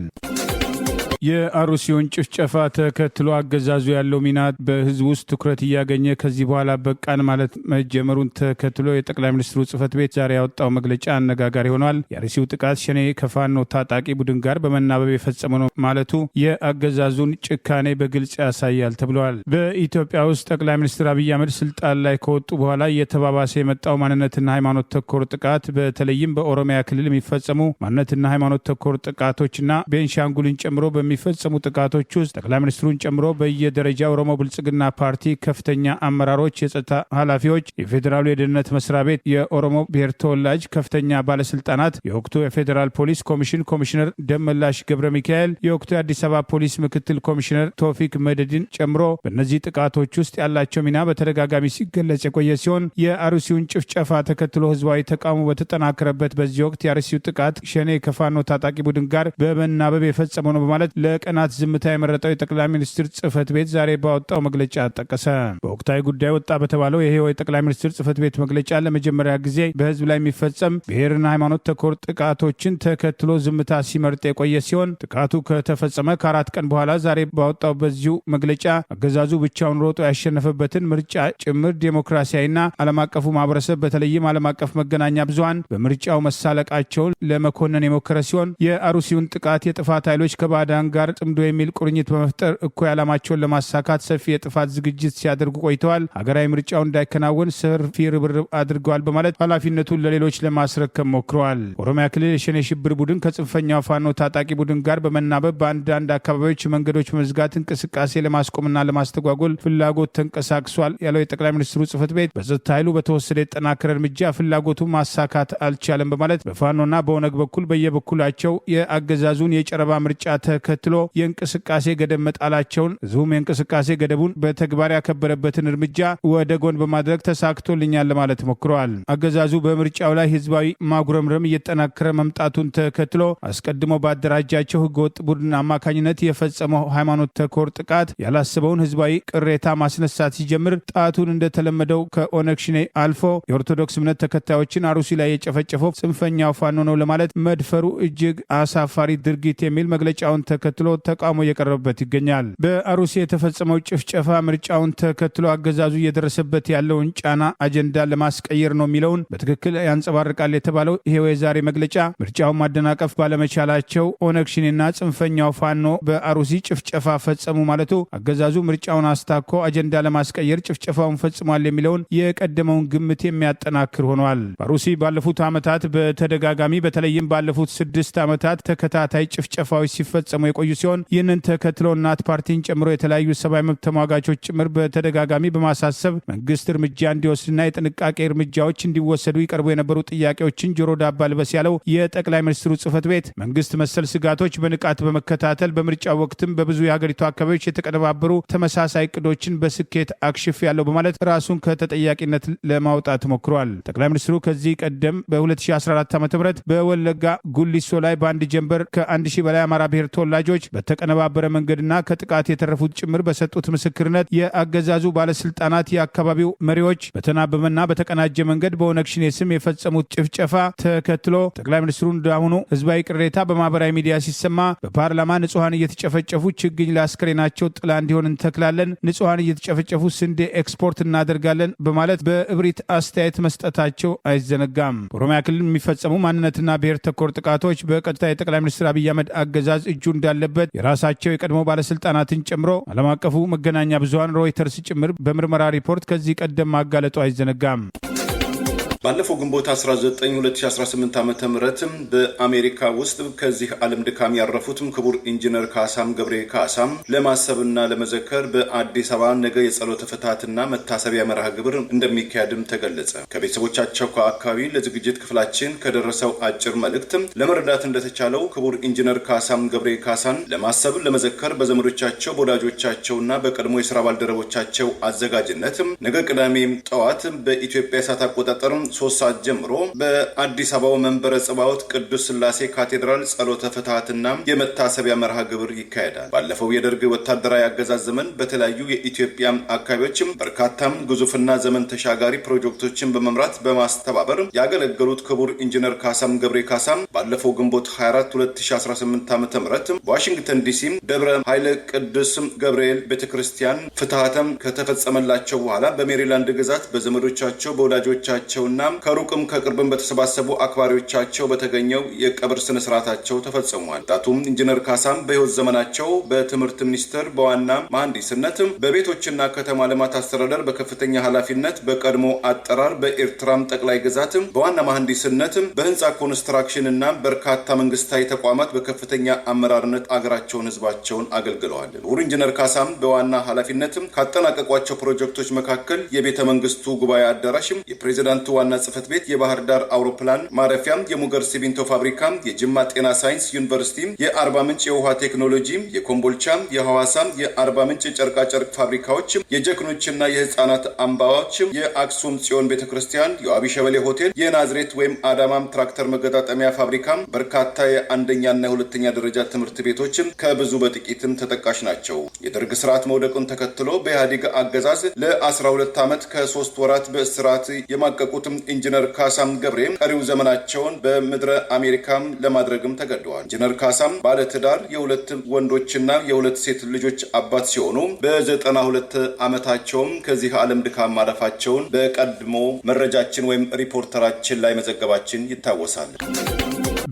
የአሩሲውን ጭፍጨፋ ተከትሎ አገዛዙ ያለው ሚና በህዝብ ውስጥ ትኩረት እያገኘ ከዚህ በኋላ በቃን ማለት መጀመሩን ተከትሎ የጠቅላይ ሚኒስትሩ ጽህፈት ቤት ዛሬ ያወጣው መግለጫ አነጋጋሪ ሆኗል። የአርሲው ጥቃት ሸኔ ከፋኖ ታጣቂ ቡድን ጋር በመናበብ የፈጸመ ነው ማለቱ የአገዛዙን ጭካኔ በግልጽ ያሳያል ተብሏል። በኢትዮጵያ ውስጥ ጠቅላይ ሚኒስትር አብይ አህመድ ስልጣን ላይ ከወጡ በኋላ እየተባባሰ የመጣው ማንነትና ሃይማኖት ተኮር ጥቃት በተለይም በኦሮሚያ ክልል የሚፈጸሙ ማንነትና ሃይማኖት ተኮር ጥቃቶችና ቤንሻንጉልን ጨምሮ የሚፈጸሙ ጥቃቶች ውስጥ ጠቅላይ ሚኒስትሩን ጨምሮ በየደረጃ ኦሮሞ ብልጽግና ፓርቲ ከፍተኛ አመራሮች፣ የጸጥታ ኃላፊዎች፣ የፌዴራሉ የደህንነት መስሪያ ቤት የኦሮሞ ብሔር ተወላጅ ከፍተኛ ባለስልጣናት፣ የወቅቱ የፌዴራል ፖሊስ ኮሚሽን ኮሚሽነር ደመላሽ ገብረ ሚካኤል፣ የወቅቱ የአዲስ አበባ ፖሊስ ምክትል ኮሚሽነር ቶፊክ መደድን ጨምሮ በእነዚህ ጥቃቶች ውስጥ ያላቸው ሚና በተደጋጋሚ ሲገለጽ የቆየ ሲሆን የአርሲውን ጭፍጨፋ ተከትሎ ህዝባዊ ተቃውሞ በተጠናከረበት በዚህ ወቅት የአርሲው ጥቃት ሸኔ ከፋኖ ታጣቂ ቡድን ጋር በመናበብ የፈጸመው ነው በማለት ለቀናት ዝምታ የመረጠው የጠቅላይ ሚኒስትር ጽህፈት ቤት ዛሬ ባወጣው መግለጫ ጠቀሰ። በወቅታዊ ጉዳይ ወጣ በተባለው ይሄው የጠቅላይ ሚኒስትር ጽህፈት ቤት መግለጫ ለመጀመሪያ ጊዜ በህዝብ ላይ የሚፈጸም ብሔርና ሃይማኖት ተኮር ጥቃቶችን ተከትሎ ዝምታ ሲመርጥ የቆየ ሲሆን ጥቃቱ ከተፈጸመ ከ4 ቀን በኋላ ዛሬ ባወጣው በዚሁ መግለጫ አገዛዙ ብቻውን ሮጦ ያሸነፈበትን ምርጫ ጭምር ዴሞክራሲያዊና ዓለም አቀፉ ማህበረሰብ በተለይም ዓለም አቀፍ መገናኛ ብዙሃን በምርጫው መሳለቃቸውን ለመኮነን የሞከረ ሲሆን የአሩሲውን ጥቃት የጥፋት ኃይሎች ከባዕዳን ጋር ጥምዶ የሚል ቁርኝት በመፍጠር እኩይ ዓላማቸውን ለማሳካት ሰፊ የጥፋት ዝግጅት ሲያደርጉ ቆይተዋል። ሀገራዊ ምርጫው እንዳይከናወን ሰፊ ርብርብ አድርገዋል በማለት ኃላፊነቱን ለሌሎች ለማስረከብ ሞክረዋል። ኦሮሚያ ክልል የሸኔ ሽብር ቡድን ከጽንፈኛው ፋኖ ታጣቂ ቡድን ጋር በመናበብ በአንዳንድ አካባቢዎች መንገዶች መዝጋት እንቅስቃሴ ለማስቆምና ለማስተጓጎል ፍላጎት ተንቀሳቅሷል ያለው የጠቅላይ ሚኒስትሩ ጽህፈት ቤት በጸጥታ ኃይሉ በተወሰደ የጠናከረ እርምጃ ፍላጎቱ ማሳካት አልቻለም በማለት በፋኖና በኦነግ በኩል በየበኩላቸው የአገዛዙን የጨረባ ምርጫ ተከትሎ የእንቅስቃሴ ገደብ መጣላቸውን ህዝቡም የእንቅስቃሴ ገደቡን በተግባር ያከበረበትን እርምጃ ወደ ጎን በማድረግ ተሳክቶልኛል ለማለት ሞክረዋል። አገዛዙ በምርጫው ላይ ህዝባዊ ማጉረምረም እየጠናከረ መምጣቱን ተከትሎ አስቀድሞ ባደራጃቸው ህገወጥ ቡድን አማካኝነት የፈጸመው ሃይማኖት ተኮር ጥቃት ያላሰበውን ህዝባዊ ቅሬታ ማስነሳት ሲጀምር ጣቱን እንደተለመደው ከኦነግ ሸኔ አልፎ የኦርቶዶክስ እምነት ተከታዮችን አሩሲ ላይ የጨፈጨፈው ጽንፈኛው ፋኖ ነው ለማለት መድፈሩ እጅግ አሳፋሪ ድርጊት የሚል መግለጫውን ተከትሎ ተቃውሞ እየቀረበበት ይገኛል። በአሩሲ የተፈጸመው ጭፍጨፋ ምርጫውን ተከትሎ አገዛዙ እየደረሰበት ያለውን ጫና አጀንዳ ለማስቀየር ነው የሚለውን በትክክል ያንጸባርቃል የተባለው ይሄው የዛሬ መግለጫ ምርጫውን ማደናቀፍ ባለመቻላቸው ኦነግ ሸኔና ጽንፈኛው ፋኖ በአሩሲ ጭፍጨፋ ፈጸሙ ማለቱ አገዛዙ ምርጫውን አስታኮ አጀንዳ ለማስቀየር ጭፍጨፋውን ፈጽሟል የሚለውን የቀደመውን ግምት የሚያጠናክር ሆኗል። በአሩሲ ባለፉት ዓመታት በተደጋጋሚ በተለይም ባለፉት 6 ዓመታት ተከታታይ ጭፍጨፋዎች ሲፈጸሙ የቆዩ ሲሆን ይህንን ተከትሎ እናት ፓርቲን ጨምሮ የተለያዩ ሰብአዊ መብት ተሟጋቾች ጭምር በተደጋጋሚ በማሳሰብ መንግስት እርምጃ እንዲወስድና የጥንቃቄ እርምጃዎች እንዲወሰዱ ይቀርቡ የነበሩ ጥያቄዎችን ጆሮ ዳባ ልበስ ያለው የጠቅላይ ሚኒስትሩ ጽህፈት ቤት መንግስት መሰል ስጋቶች በንቃት በመከታተል በምርጫው ወቅትም በብዙ የሀገሪቱ አካባቢዎች የተቀነባበሩ ተመሳሳይ እቅዶችን በስኬት አክሽፍ ያለው በማለት ራሱን ከተጠያቂነት ለማውጣት ሞክሯል። ጠቅላይ ሚኒስትሩ ከዚህ ቀደም በ2014 ዓ.ም በወለጋ ጉሊሶ ላይ በአንድ ጀንበር ከ1000 በላይ አማራ ብሔር ተወላጅ ተወላጆች በተቀነባበረ መንገድና ከጥቃት የተረፉት ጭምር በሰጡት ምስክርነት የአገዛዙ ባለስልጣናት የአካባቢው መሪዎች በተናበበና በተቀናጀ መንገድ በኦነግ ሸኔ ስም የፈጸሙት ጭፍጨፋ ተከትሎ ጠቅላይ ሚኒስትሩ እንዳሁኑ ህዝባዊ ቅሬታ በማህበራዊ ሚዲያ ሲሰማ በፓርላማ ንጹሃን እየተጨፈጨፉ ችግኝ ለአስከሬናቸው ጥላ እንዲሆን እንተክላለን፣ ንጹሃን እየተጨፈጨፉ ስንዴ ኤክስፖርት እናደርጋለን በማለት በእብሪት አስተያየት መስጠታቸው አይዘነጋም። በኦሮሚያ ክልል የሚፈጸሙ ማንነትና ብሔር ተኮር ጥቃቶች በቀጥታ የጠቅላይ ሚኒስትር አብይ አህመድ አገዛዝ እጁ እንዳለበት የራሳቸው የቀድሞ ባለስልጣናትን ጨምሮ ዓለም አቀፉ መገናኛ ብዙሃን ሮይተርስ ጭምር በምርመራ ሪፖርት ከዚህ ቀደም ማጋለጡ አይዘነጋም። ባለፈው ግንቦት 19 2018 ዓ.ም በአሜሪካ ውስጥ ከዚህ ዓለም ድካም ያረፉትም ክቡር ኢንጂነር ካሳም ገብሬ ካሳም ለማሰብና ለመዘከር በአዲስ አበባ ነገ የጸሎተ ፍትሐትና መታሰቢያ መርሃ ግብር እንደሚካሄድም ተገለጸ። ከቤተሰቦቻቸው ከአካባቢ ለዝግጅት ክፍላችን ከደረሰው አጭር መልእክት ለመረዳት እንደተቻለው ክቡር ኢንጂነር ካሳም ገብሬ ካሳን ለማሰብ ለመዘከር በዘመዶቻቸው በወዳጆቻቸውና በቀድሞ የስራ ባልደረቦቻቸው አዘጋጅነት ነገ ቅዳሜ ጠዋት በኢትዮጵያ ሰዓት አቆጣጠር 3 ሰዓት ጀምሮ በአዲስ አበባው መንበረ ጸባዖት ቅዱስ ሥላሴ ካቴድራል ጸሎተ ፍትሐትና የመታሰቢያ መርሃ ግብር ይካሄዳል። ባለፈው የደርግ ወታደራዊ አገዛዝ ዘመን በተለያዩ የኢትዮጵያ አካባቢዎች በርካታም ግዙፍና ዘመን ተሻጋሪ ፕሮጀክቶችን በመምራት በማስተባበር ያገለገሉት ክቡር ኢንጂነር ካሳም ገብሬ ካሳም ባለፈው ግንቦት 24 2018 ዓ.ም በዋሽንግተን ዲሲ ደብረ ኃይለ ቅዱስ ገብርኤል ቤተክርስቲያን ፍትሐተም ከተፈጸመላቸው በኋላ በሜሪላንድ ግዛት በዘመዶቻቸው በወዳጆቻቸውና ከሩቅም ከቅርብም በተሰባሰቡ አክባሪዎቻቸው በተገኘው የቀብር ስነ ስርዓታቸው ተፈጽሟል። ወጣቱም ኢንጂነር ካሳም በህይወት ዘመናቸው በትምህርት ሚኒስቴር በዋና መሐንዲስነት፣ በቤቶችና ከተማ ልማት አስተዳደር በከፍተኛ ኃላፊነት፣ በቀድሞ አጠራር በኤርትራም ጠቅላይ ግዛት በዋና መሐንዲስነት፣ በህንፃ ኮንስትራክሽን እና በርካታ መንግስታዊ ተቋማት በከፍተኛ አመራርነት አገራቸውን ህዝባቸውን አገልግለዋል። ክቡር ኢንጂነር ካሳም በዋና ኃላፊነት ካጠናቀቋቸው ፕሮጀክቶች መካከል የቤተ መንግስቱ ጉባኤ አዳራሽ፣ የፕሬዝዳንቱ ዋና ጽህፈት ቤት፣ የባህር ዳር አውሮፕላን ማረፊያ፣ የሙገር ሲሚንቶ ፋብሪካ፣ የጅማ ጤና ሳይንስ ዩኒቨርሲቲ፣ የአርባ ምንጭ የውሃ ቴክኖሎጂ፣ የኮምቦልቻ፣ የሐዋሳ፣ የአርባ ምንጭ ጨርቃጨርቅ ፋብሪካዎች፣ የጀግኖችና የህፃናት አምባዎች፣ የአክሱም ጽዮን ቤተክርስቲያን፣ የዋቢ ሸበሌ ሆቴል፣ የናዝሬት ወይም አዳማም ትራክተር መገጣጠሚያ ፋብሪካ፣ በርካታ የአንደኛና የሁለተኛ ደረጃ ትምህርት ቤቶች ከብዙ በጥቂትም ተጠቃሽ ናቸው። የደርግ ስርዓት መውደቁን ተከትሎ በኢህአዴግ አገዛዝ ለ12 ዓመት ከ3 ወራት በእስራት የማቀቁትም ኢንጂነር ካሳም ገብሬ ቀሪው ዘመናቸውን በምድረ አሜሪካም ለማድረግም ተገደዋል። ኢንጂነር ካሳም ባለትዳር የሁለት ወንዶችና የሁለት ሴት ልጆች አባት ሲሆኑ በ92 ዓመታቸውም ከዚህ ዓለም ድካም ማረፋቸውን በቀድሞ መረጃችን ወይም ሪፖርተራችን ላይ መዘገባችን ይታወሳል።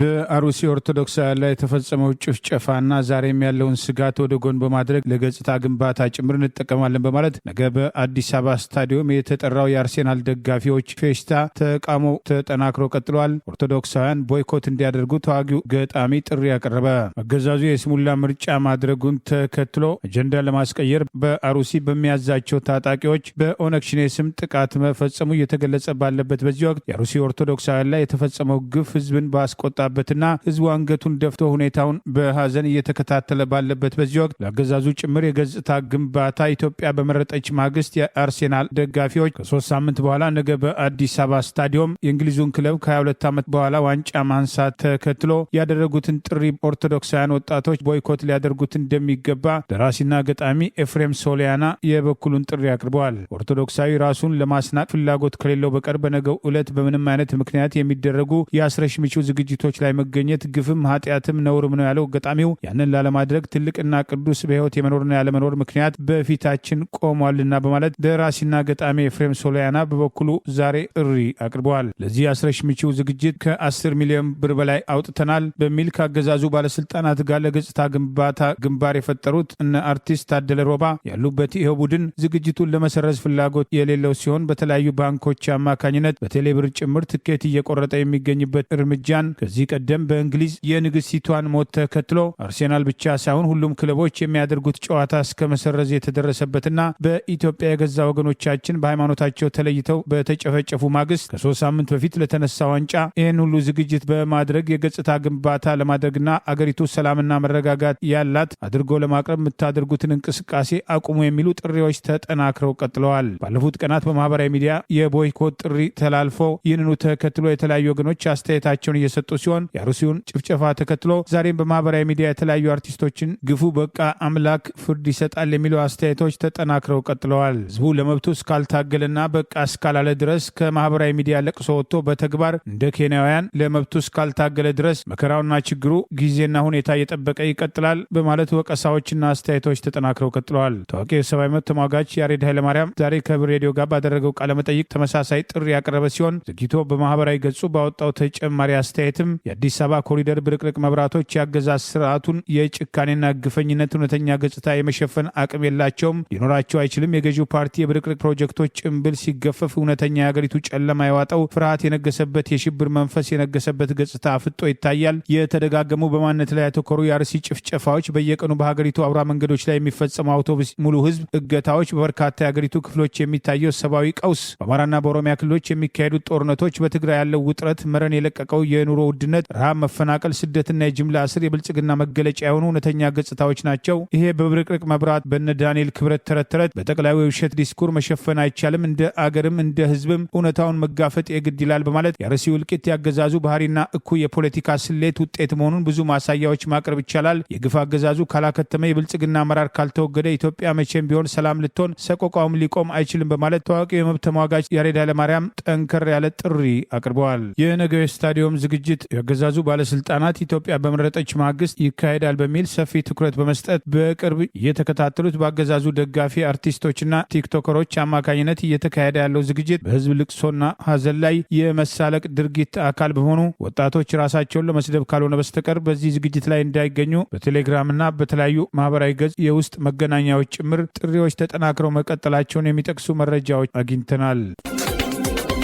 በአሩሲ ኦርቶዶክሳውያን ላይ የተፈጸመው ጭፍጨፋና ዛሬም ያለውን ስጋት ወደ ጎን በማድረግ ለገጽታ ግንባታ ጭምር እንጠቀማለን በማለት ነገ በአዲስ አበባ ስታዲየም የተጠራው የአርሴናል ደጋፊዎች ፌሽታ ተቃውሞ ተጠናክሮ ቀጥሏል። ኦርቶዶክሳውያን ቦይኮት እንዲያደርጉ ተዋጊው ገጣሚ ጥሪ ያቀረበ። አገዛዙ የስሙላ ምርጫ ማድረጉን ተከትሎ አጀንዳ ለማስቀየር በአሩሲ በሚያዛቸው ታጣቂዎች በኦነግ ሸኔ ስም ጥቃት መፈጸሙ እየተገለጸ ባለበት በዚህ ወቅት የአሩሲ ኦርቶዶክሳውያን ላይ የተፈጸመው ግፍ ህዝብን ባስቆጣ በትና ህዝቡ አንገቱን ደፍቶ ሁኔታውን በሐዘን እየተከታተለ ባለበት በዚህ ወቅት ለአገዛዙ ጭምር የገጽታ ግንባታ ኢትዮጵያ በመረጠች ማግስት የአርሴናል ደጋፊዎች ከ3 ሳምንት በኋላ ነገ በአዲስ አበባ ስታዲየም የእንግሊዙን ክለብ ከ22 ዓመት በኋላ ዋንጫ ማንሳት ተከትሎ ያደረጉትን ጥሪ ኦርቶዶክሳውያን ወጣቶች ቦይኮት ሊያደርጉት እንደሚገባ ደራሲና ገጣሚ ኤፍሬም ሶሊያና የበኩሉን ጥሪ አቅርበዋል። ኦርቶዶክሳዊ ራሱን ለማስናቅ ፍላጎት ከሌለው በቀር በነገው ዕለት በምንም አይነት ምክንያት የሚደረጉ የአስረሽ ምቹ ዝግጅቶች ላይ መገኘት ግፍም ኃጢአትም ነውርም ነው ያለው ገጣሚው ያንን ላለማድረግ ትልቅና ቅዱስ በህይወት የመኖርና ያለመኖር ምክንያት በፊታችን ቆሟልና በማለት ደራሲና ገጣሚ ኤፍሬም ሶሊያና በበኩሉ ዛሬ ጥሪ አቅርበዋል። ለዚህ አስረሽ ምቹ ዝግጅት ከ10 ሚሊዮን ብር በላይ አውጥተናል በሚል ካገዛዙ ባለስልጣናት ጋር ለገጽታ ግንባታ ግንባር የፈጠሩት እነ አርቲስት ታደለ ሮባ ያሉበት ይኸው ቡድን ዝግጅቱን ለመሰረዝ ፍላጎት የሌለው ሲሆን በተለያዩ ባንኮች አማካኝነት በቴሌብር ጭምር ትኬት እየቆረጠ የሚገኝበት እርምጃን ከዚህ ቀደም በእንግሊዝ የንግስቲቷን ሞት ተከትሎ አርሴናል ብቻ ሳይሆን ሁሉም ክለቦች የሚያደርጉት ጨዋታ እስከ መሰረዝ የተደረሰበትና በኢትዮጵያ የገዛ ወገኖቻችን በሃይማኖታቸው ተለይተው በተጨፈጨፉ ማግስት ከ3 ሳምንት በፊት ለተነሳ ዋንጫ ይህን ሁሉ ዝግጅት በማድረግ የገጽታ ግንባታ ለማድረግና አገሪቱ ሰላምና መረጋጋት ያላት አድርጎ ለማቅረብ የምታደርጉትን እንቅስቃሴ አቁሙ የሚሉ ጥሪዎች ተጠናክረው ቀጥለዋል። ባለፉት ቀናት በማህበራዊ ሚዲያ የቦይኮት ጥሪ ተላልፎ ይህንኑ ተከትሎ የተለያዩ ወገኖች አስተያየታቸውን እየሰጡ ሲሆን ሲሆን የአርሲውን ጭፍጨፋ ተከትሎ ዛሬም በማህበራዊ ሚዲያ የተለያዩ አርቲስቶችን ግፉ በቃ አምላክ ፍርድ ይሰጣል የሚሉ አስተያየቶች ተጠናክረው ቀጥለዋል። ህዝቡ ለመብቱ እስካልታገለና በቃ እስካላለ ድረስ ከማህበራዊ ሚዲያ ለቅሶ ወጥቶ በተግባር እንደ ኬንያውያን ለመብቱ እስካልታገለ ድረስ መከራውና ችግሩ ጊዜና ሁኔታ እየጠበቀ ይቀጥላል በማለት ወቀሳዎችና አስተያየቶች ተጠናክረው ቀጥለዋል። ታዋቂ የሰብአዊ መብት ተሟጋች ያሬድ ኃይለማርያም ዛሬ ከህብር ሬዲዮ ጋር ባደረገው ቃለመጠይቅ ተመሳሳይ ጥሪ ያቀረበ ሲሆን ዘግይቶ በማህበራዊ ገጹ ባወጣው ተጨማሪ አስተያየትም የአዲስ አበባ ኮሪደር ብርቅርቅ መብራቶች ያገዛዝ ስርዓቱን የጭካኔና ግፈኝነት እውነተኛ ገጽታ የመሸፈን አቅም የላቸውም፣ ሊኖራቸው አይችልም። የገዢው ፓርቲ የብርቅርቅ ፕሮጀክቶች ጭንብል ሲገፈፍ እውነተኛ የሀገሪቱ ጨለማ የዋጠው ፍርሃት የነገሰበት የሽብር መንፈስ የነገሰበት ገጽታ አፍጦ ይታያል። የተደጋገሙ በማንነት ላይ ያተኮሩ የአርሲ ጭፍጨፋዎች፣ በየቀኑ በሀገሪቱ አውራ መንገዶች ላይ የሚፈጸሙ አውቶቡስ ሙሉ ህዝብ እገታዎች፣ በበርካታ የሀገሪቱ ክፍሎች የሚታየው ሰብአዊ ቀውስ፣ በአማራና በኦሮሚያ ክልሎች የሚካሄዱት ጦርነቶች፣ በትግራይ ያለው ውጥረት፣ መረን የለቀቀው የኑሮ ውድነት፣ ረሃብ፣ መፈናቀል፣ ስደትና የጅምላ እስር የብልጽግና መገለጫ የሆኑ እውነተኛ ገጽታዎች ናቸው። ይሄ በብርቅርቅ መብራት በነ ዳንኤል ክብረት ተረት በጠቅላዩ የውሸት ዲስኩር መሸፈን አይቻልም። እንደ አገርም እንደ ህዝብም እውነታውን መጋፈጥ የግድ ይላል በማለት የአርሲው እልቂት ያገዛዙ ባህሪና እኩይ የፖለቲካ ስሌት ውጤት መሆኑን ብዙ ማሳያዎች ማቅረብ ይቻላል። የግፍ አገዛዙ ካላከተመ፣ የብልጽግና አመራር ካልተወገደ ኢትዮጵያ መቼም ቢሆን ሰላም ልትሆን ሰቆቃውም ሊቆም አይችልም በማለት ታዋቂው የመብት ተሟጋች ያሬድ ኃይለማርያም ጠንከር ያለ ጥሪ አቅርበዋል። የነገው ስታዲየም ዝግጅት ያገዛዙ ባለስልጣናት ኢትዮጵያ በመረጠች ማግስት ይካሄዳል በሚል ሰፊ ትኩረት በመስጠት በቅርብ እየተከታተሉት በአገዛዙ ደጋፊ አርቲስቶችና ቲክቶከሮች አማካኝነት እየተካሄደ ያለው ዝግጅት በህዝብ ልቅሶና ሀዘን ላይ የመሳለቅ ድርጊት አካል በመሆኑ ወጣቶች ራሳቸውን ለመስደብ ካልሆነ በስተቀር በዚህ ዝግጅት ላይ እንዳይገኙ በቴሌግራምና በተለያዩ ማህበራዊ ገጽ የውስጥ መገናኛዎች ጭምር ጥሪዎች ተጠናክረው መቀጠላቸውን የሚጠቅሱ መረጃዎች አግኝተናል።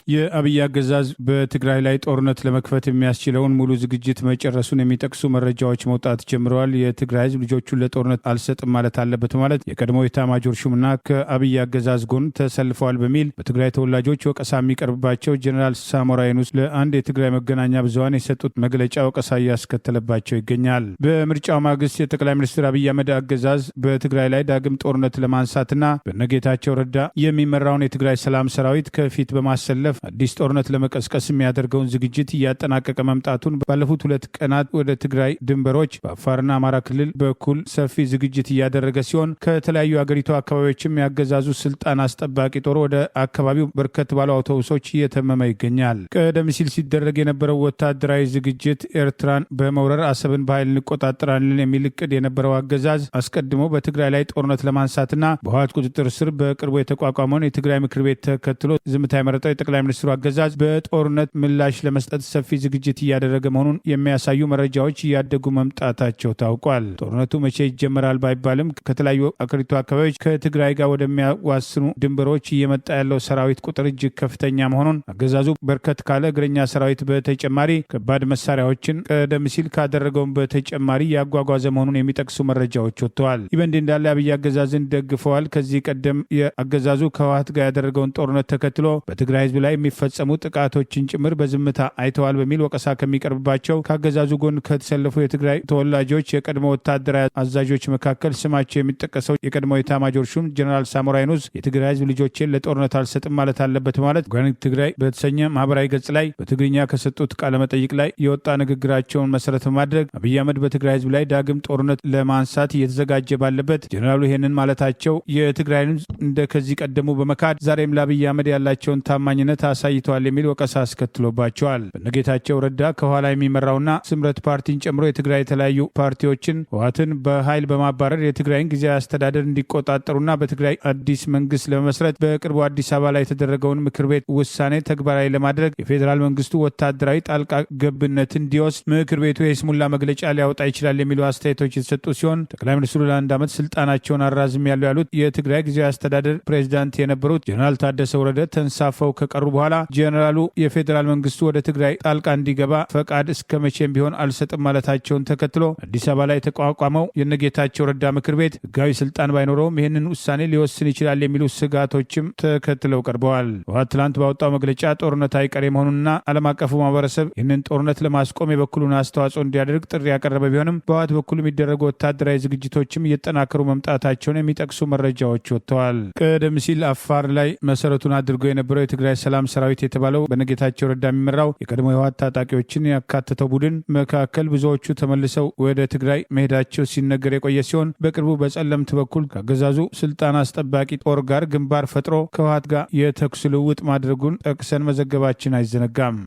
የአብይ አገዛዝ በትግራይ ላይ ጦርነት ለመክፈት የሚያስችለውን ሙሉ ዝግጅት መጨረሱን የሚጠቅሱ መረጃዎች መውጣት ጀምረዋል። የትግራይ ህዝብ ልጆቹን ለጦርነት አልሰጥም ማለት አለበት ማለት የቀድሞ ኤታማዦር ሹምና ከአብይ አገዛዝ ጎን ተሰልፈዋል በሚል በትግራይ ተወላጆች ወቀሳ የሚቀርብባቸው ጀኔራል ሳሞራ የኑስ ለአንድ የትግራይ መገናኛ ብዙሃን የሰጡት መግለጫ ወቀሳ እያስከተለባቸው ይገኛል። በምርጫው ማግስት የጠቅላይ ሚኒስትር አብይ አህመድ አገዛዝ በትግራይ ላይ ዳግም ጦርነት ለማንሳትና በነጌታቸው ረዳ የሚመራውን የትግራይ ሰላም ሰራዊት ከፊት በማሰለፍ አዲስ ጦርነት ለመቀስቀስ የሚያደርገውን ዝግጅት እያጠናቀቀ መምጣቱን ባለፉት 2 ቀናት ወደ ትግራይ ድንበሮች በአፋርና አማራ ክልል በኩል ሰፊ ዝግጅት እያደረገ ሲሆን ከተለያዩ አገሪቱ አካባቢዎችም ያገዛዙ ስልጣን አስጠባቂ ጦር ወደ አካባቢው በርከት ባሉ አውቶቡሶች እየተመመ ይገኛል። ቀደም ሲል ሲደረግ የነበረው ወታደራዊ ዝግጅት ኤርትራን በመውረር አሰብን በኃይል እንቆጣጠራለን የሚል እቅድ የነበረው አገዛዝ አስቀድሞ በትግራይ ላይ ጦርነት ለማንሳትና በህወሓት ቁጥጥር ስር በቅርቡ የተቋቋመውን የትግራይ ምክር ቤት ተከትሎ ዝምታ የመረጠው የጠቅላይ ሚኒስትሩ አገዛዝ በጦርነት ምላሽ ለመስጠት ሰፊ ዝግጅት እያደረገ መሆኑን የሚያሳዩ መረጃዎች እያደጉ መምጣታቸው ታውቋል። ጦርነቱ መቼ ይጀመራል ባይባልም ከተለያዩ አገሪቱ አካባቢዎች ከትግራይ ጋር ወደሚያዋስኑ ድንበሮች እየመጣ ያለው ሰራዊት ቁጥር እጅግ ከፍተኛ መሆኑን አገዛዙ በርከት ካለ እግረኛ ሰራዊት በተጨማሪ ከባድ መሳሪያዎችን ቀደም ሲል ካደረገውን በተጨማሪ ያጓጓዘ መሆኑን የሚጠቅሱ መረጃዎች ወጥተዋል። ይህ በእንዲህ እንዳለ አብይ አገዛዝን ደግፈዋል። ከዚህ ቀደም የአገዛዙ ከህወሓት ጋር ያደረገውን ጦርነት ተከትሎ በትግራይ ህዝብ ላይ የሚፈጸሙ ጥቃቶችን ጭምር በዝምታ አይተዋል በሚል ወቀሳ ከሚቀርብባቸው ከአገዛዙ ጎን ከተሰለፉ የትግራይ ተወላጆች የቀድሞ ወታደራዊ አዛዦች መካከል ስማቸው የሚጠቀሰው የቀድሞ ኤታማዦር ሹም ጀነራል ሳሞራ የኑስ የትግራይ ህዝብ ልጆችን ለጦርነት አልሰጥም ማለት አለበት ማለት ኦርጋኒክ ትግራይ በተሰኘ ማህበራዊ ገጽ ላይ በትግርኛ ከሰጡት ቃለመጠይቅ ላይ የወጣ ንግግራቸውን መሰረት በማድረግ አብይ አህመድ በትግራይ ህዝብ ላይ ዳግም ጦርነት ለማንሳት እየተዘጋጀ ባለበት ጀነራሉ ይህንን ማለታቸው የትግራይ ህዝብ እንደ ከዚህ ቀደሙ በመካድ ዛሬም ለአብይ አህመድ ያላቸውን ታማኝነት አሳይተዋል የሚል ወቀሳ አስከትሎባቸዋል። በነጌታቸው ረዳ ከኋላ የሚመራውና ስምረት ፓርቲን ጨምሮ የትግራይ የተለያዩ ፓርቲዎችን ህወሓትን በኃይል በማባረር የትግራይን ጊዜያዊ አስተዳደር እንዲቆጣጠሩና በትግራይ አዲስ መንግስት ለመመስረት በቅርቡ አዲስ አበባ ላይ የተደረገውን ምክር ቤት ውሳኔ ተግባራዊ ለማድረግ የፌዴራል መንግስቱ ወታደራዊ ጣልቃ ገብነት እንዲወስድ ምክር ቤቱ የስሙላ መግለጫ ሊያወጣ ይችላል የሚሉ አስተያየቶች የተሰጡ ሲሆን ጠቅላይ ሚኒስትሩ ለአንድ ዓመት ስልጣናቸውን አራዝም ያሉት የትግራይ ጊዜያዊ አስተዳደር ፕሬዚዳንት የነበሩት ጀነራል ታደሰ ወረደ ተንሳፈው ከቀሩ በኋላ ጀነራሉ የፌዴራል መንግስቱ ወደ ትግራይ ጣልቃ እንዲገባ ፈቃድ እስከ መቼም ቢሆን አልሰጥም ማለታቸውን ተከትሎ አዲስ አበባ ላይ የተቋቋመው የነጌታቸው ረዳ ምክር ቤት ህጋዊ ስልጣን ባይኖረውም ይህንን ውሳኔ ሊወስን ይችላል የሚሉ ስጋቶችም ተከትለው ቀርበዋል። ህወሓት ትላንት ባወጣው መግለጫ ጦርነት አይቀሬ መሆኑንና ዓለም አቀፉ ማህበረሰብ ይህንን ጦርነት ለማስቆም የበኩሉን አስተዋጽኦ እንዲያደርግ ጥሪ ያቀረበ ቢሆንም በህወሓት በኩል የሚደረጉ ወታደራዊ ዝግጅቶችም እየጠናከሩ መምጣታቸውን የሚጠቅሱ መረጃዎች ወጥተዋል። ቀደም ሲል አፋር ላይ መሰረቱን አድርጎ የነበረው የትግራይ ሰላም ሰላም ሰራዊት የተባለው በነጌታቸው ረዳ የሚመራው የቀድሞ የህወሓት ታጣቂዎችን ያካተተው ቡድን መካከል ብዙዎቹ ተመልሰው ወደ ትግራይ መሄዳቸው ሲነገር የቆየ ሲሆን በቅርቡ በጸለምት በኩል ከአገዛዙ ስልጣን አስጠባቂ ጦር ጋር ግንባር ፈጥሮ ከህወሓት ጋር የተኩስ ልውውጥ ማድረጉን ጠቅሰን መዘገባችን አይዘነጋም።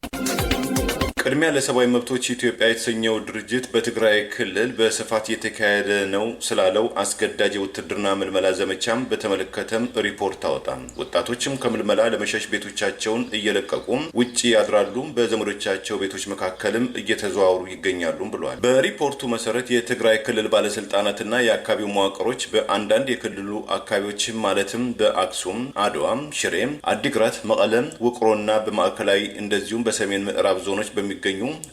ቅድሚያ ለሰብአዊ መብቶች ኢትዮጵያ የተሰኘው ድርጅት በትግራይ ክልል በስፋት እየተካሄደ ነው ስላለው አስገዳጅ የውትድርና ምልመላ ዘመቻም በተመለከተም ሪፖርት አወጣ። ወጣቶችም ከምልመላ ለመሸሽ ቤቶቻቸውን እየለቀቁ ውጪ ያድራሉ፣ በዘመዶቻቸው ቤቶች መካከልም እየተዘዋወሩ ይገኛሉ ብሏል። በሪፖርቱ መሰረት የትግራይ ክልል ባለስልጣናትና የአካባቢው መዋቅሮች በአንዳንድ የክልሉ አካባቢዎች ማለትም በአክሱም፣ አድዋም፣ ሽሬም፣ አዲግራት፣ መቀለም፣ ውቅሮና በማዕከላዊ እንደዚሁም በሰሜን ምዕራብ ዞኖች በሚገኙ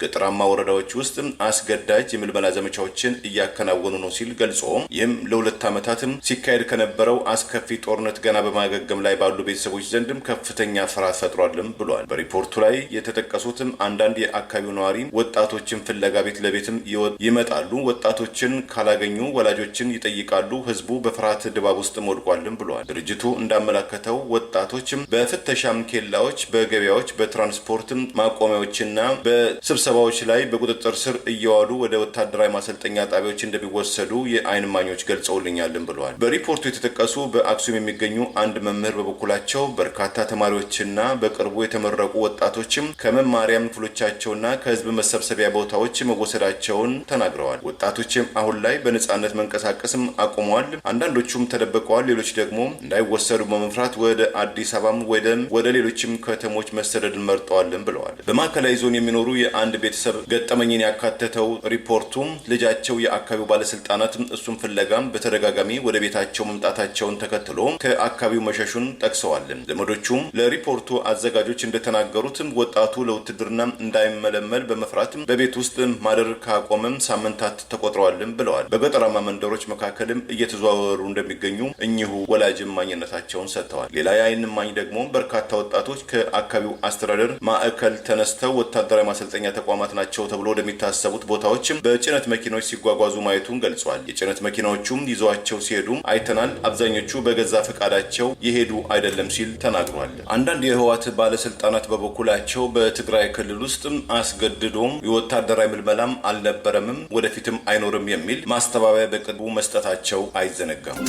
ገጠራማ ወረዳዎች ውስጥ አስገዳጅ የምልመላ ዘመቻዎችን እያከናወኑ ነው ሲል ገልጾ ይህም ለሁለት ዓመታትም ሲካሄድ ከነበረው አስከፊ ጦርነት ገና በማገገም ላይ ባሉ ቤተሰቦች ዘንድም ከፍተኛ ፍርሃት ፈጥሯልም ብሏል። በሪፖርቱ ላይ የተጠቀሱትም አንዳንድ የአካባቢው ነዋሪ ወጣቶችን ፍለጋ ቤት ለቤትም ይመጣሉ፣ ወጣቶችን ካላገኙ ወላጆችን ይጠይቃሉ፣ ህዝቡ በፍርሃት ድባብ ውስጥ ወድቋልም ብሏል። ድርጅቱ እንዳመላከተው ወጣቶችም በፍተሻም ኬላዎች፣ በገበያዎች፣ በትራንስፖርት ማቆሚያዎችና በስብሰባዎች ላይ በቁጥጥር ስር እየዋሉ ወደ ወታደራዊ ማሰልጠኛ ጣቢያዎች እንደሚወሰዱ የአይን እማኞች ገልጸውልኛልም ብለዋል። በሪፖርቱ የተጠቀሱ በአክሱም የሚገኙ አንድ መምህር በበኩላቸው በርካታ ተማሪዎችና በቅርቡ የተመረቁ ወጣቶችም ከመማሪያ ክፍሎቻቸውና ከህዝብ መሰብሰቢያ ቦታዎች መወሰዳቸውን ተናግረዋል። ወጣቶችም አሁን ላይ በነጻነት መንቀሳቀስም አቁመዋል፣ አንዳንዶቹም ተደብቀዋል፣ ሌሎች ደግሞ እንዳይወሰዱ በመፍራት ወደ አዲስ አበባም ወደ ሌሎችም ከተሞች መሰደድን መርጠዋልም ብለዋል። በማዕከላዊ ዞን የሚኖሩ የአንድ ቤተሰብ ገጠመኝን ያካተተው ሪፖርቱም ልጃቸው የአካባቢው ባለስልጣናት እሱን ፍለጋም በተደጋጋሚ ወደ ቤታቸው መምጣታቸውን ተከትሎ ከአካባቢው መሸሹን ጠቅሰዋል። ዘመዶቹም ለሪፖርቱ አዘጋጆች እንደተናገሩት ወጣቱ ለውትድርና እንዳይመለመል በመፍራት በቤት ውስጥ ማደር ካቆመም ሳምንታት ተቆጥረዋልም ብለዋል። በገጠራማ መንደሮች መካከልም እየተዘዋወሩ እንደሚገኙ እኚሁ ወላጅ እማኝነታቸውን ሰጥተዋል። ሌላ የአይን እማኝ ደግሞ በርካታ ወጣቶች ከአካባቢው አስተዳደር ማዕከል ተነስተው ወታደራዊ ማሰልጠኛ ተቋማት ናቸው ተብሎ ወደሚታሰቡት ቦታዎችም በጭነት መኪኖች ሲጓጓዙ ማየቱን ገልጿል። የጭነት መኪናዎቹም ይዘዋቸው ሲሄዱ አይተናል፣ አብዛኞቹ በገዛ ፈቃዳቸው የሄዱ አይደለም ሲል ተናግሯል። አንዳንድ የህወሓት ባለስልጣናት በበኩላቸው በትግራይ ክልል ውስጥ አስገድዶም የወታደራዊ ምልመላም አልነበረምም ወደፊትም አይኖርም የሚል ማስተባበያ በቅርቡ መስጠታቸው አይዘነጋም።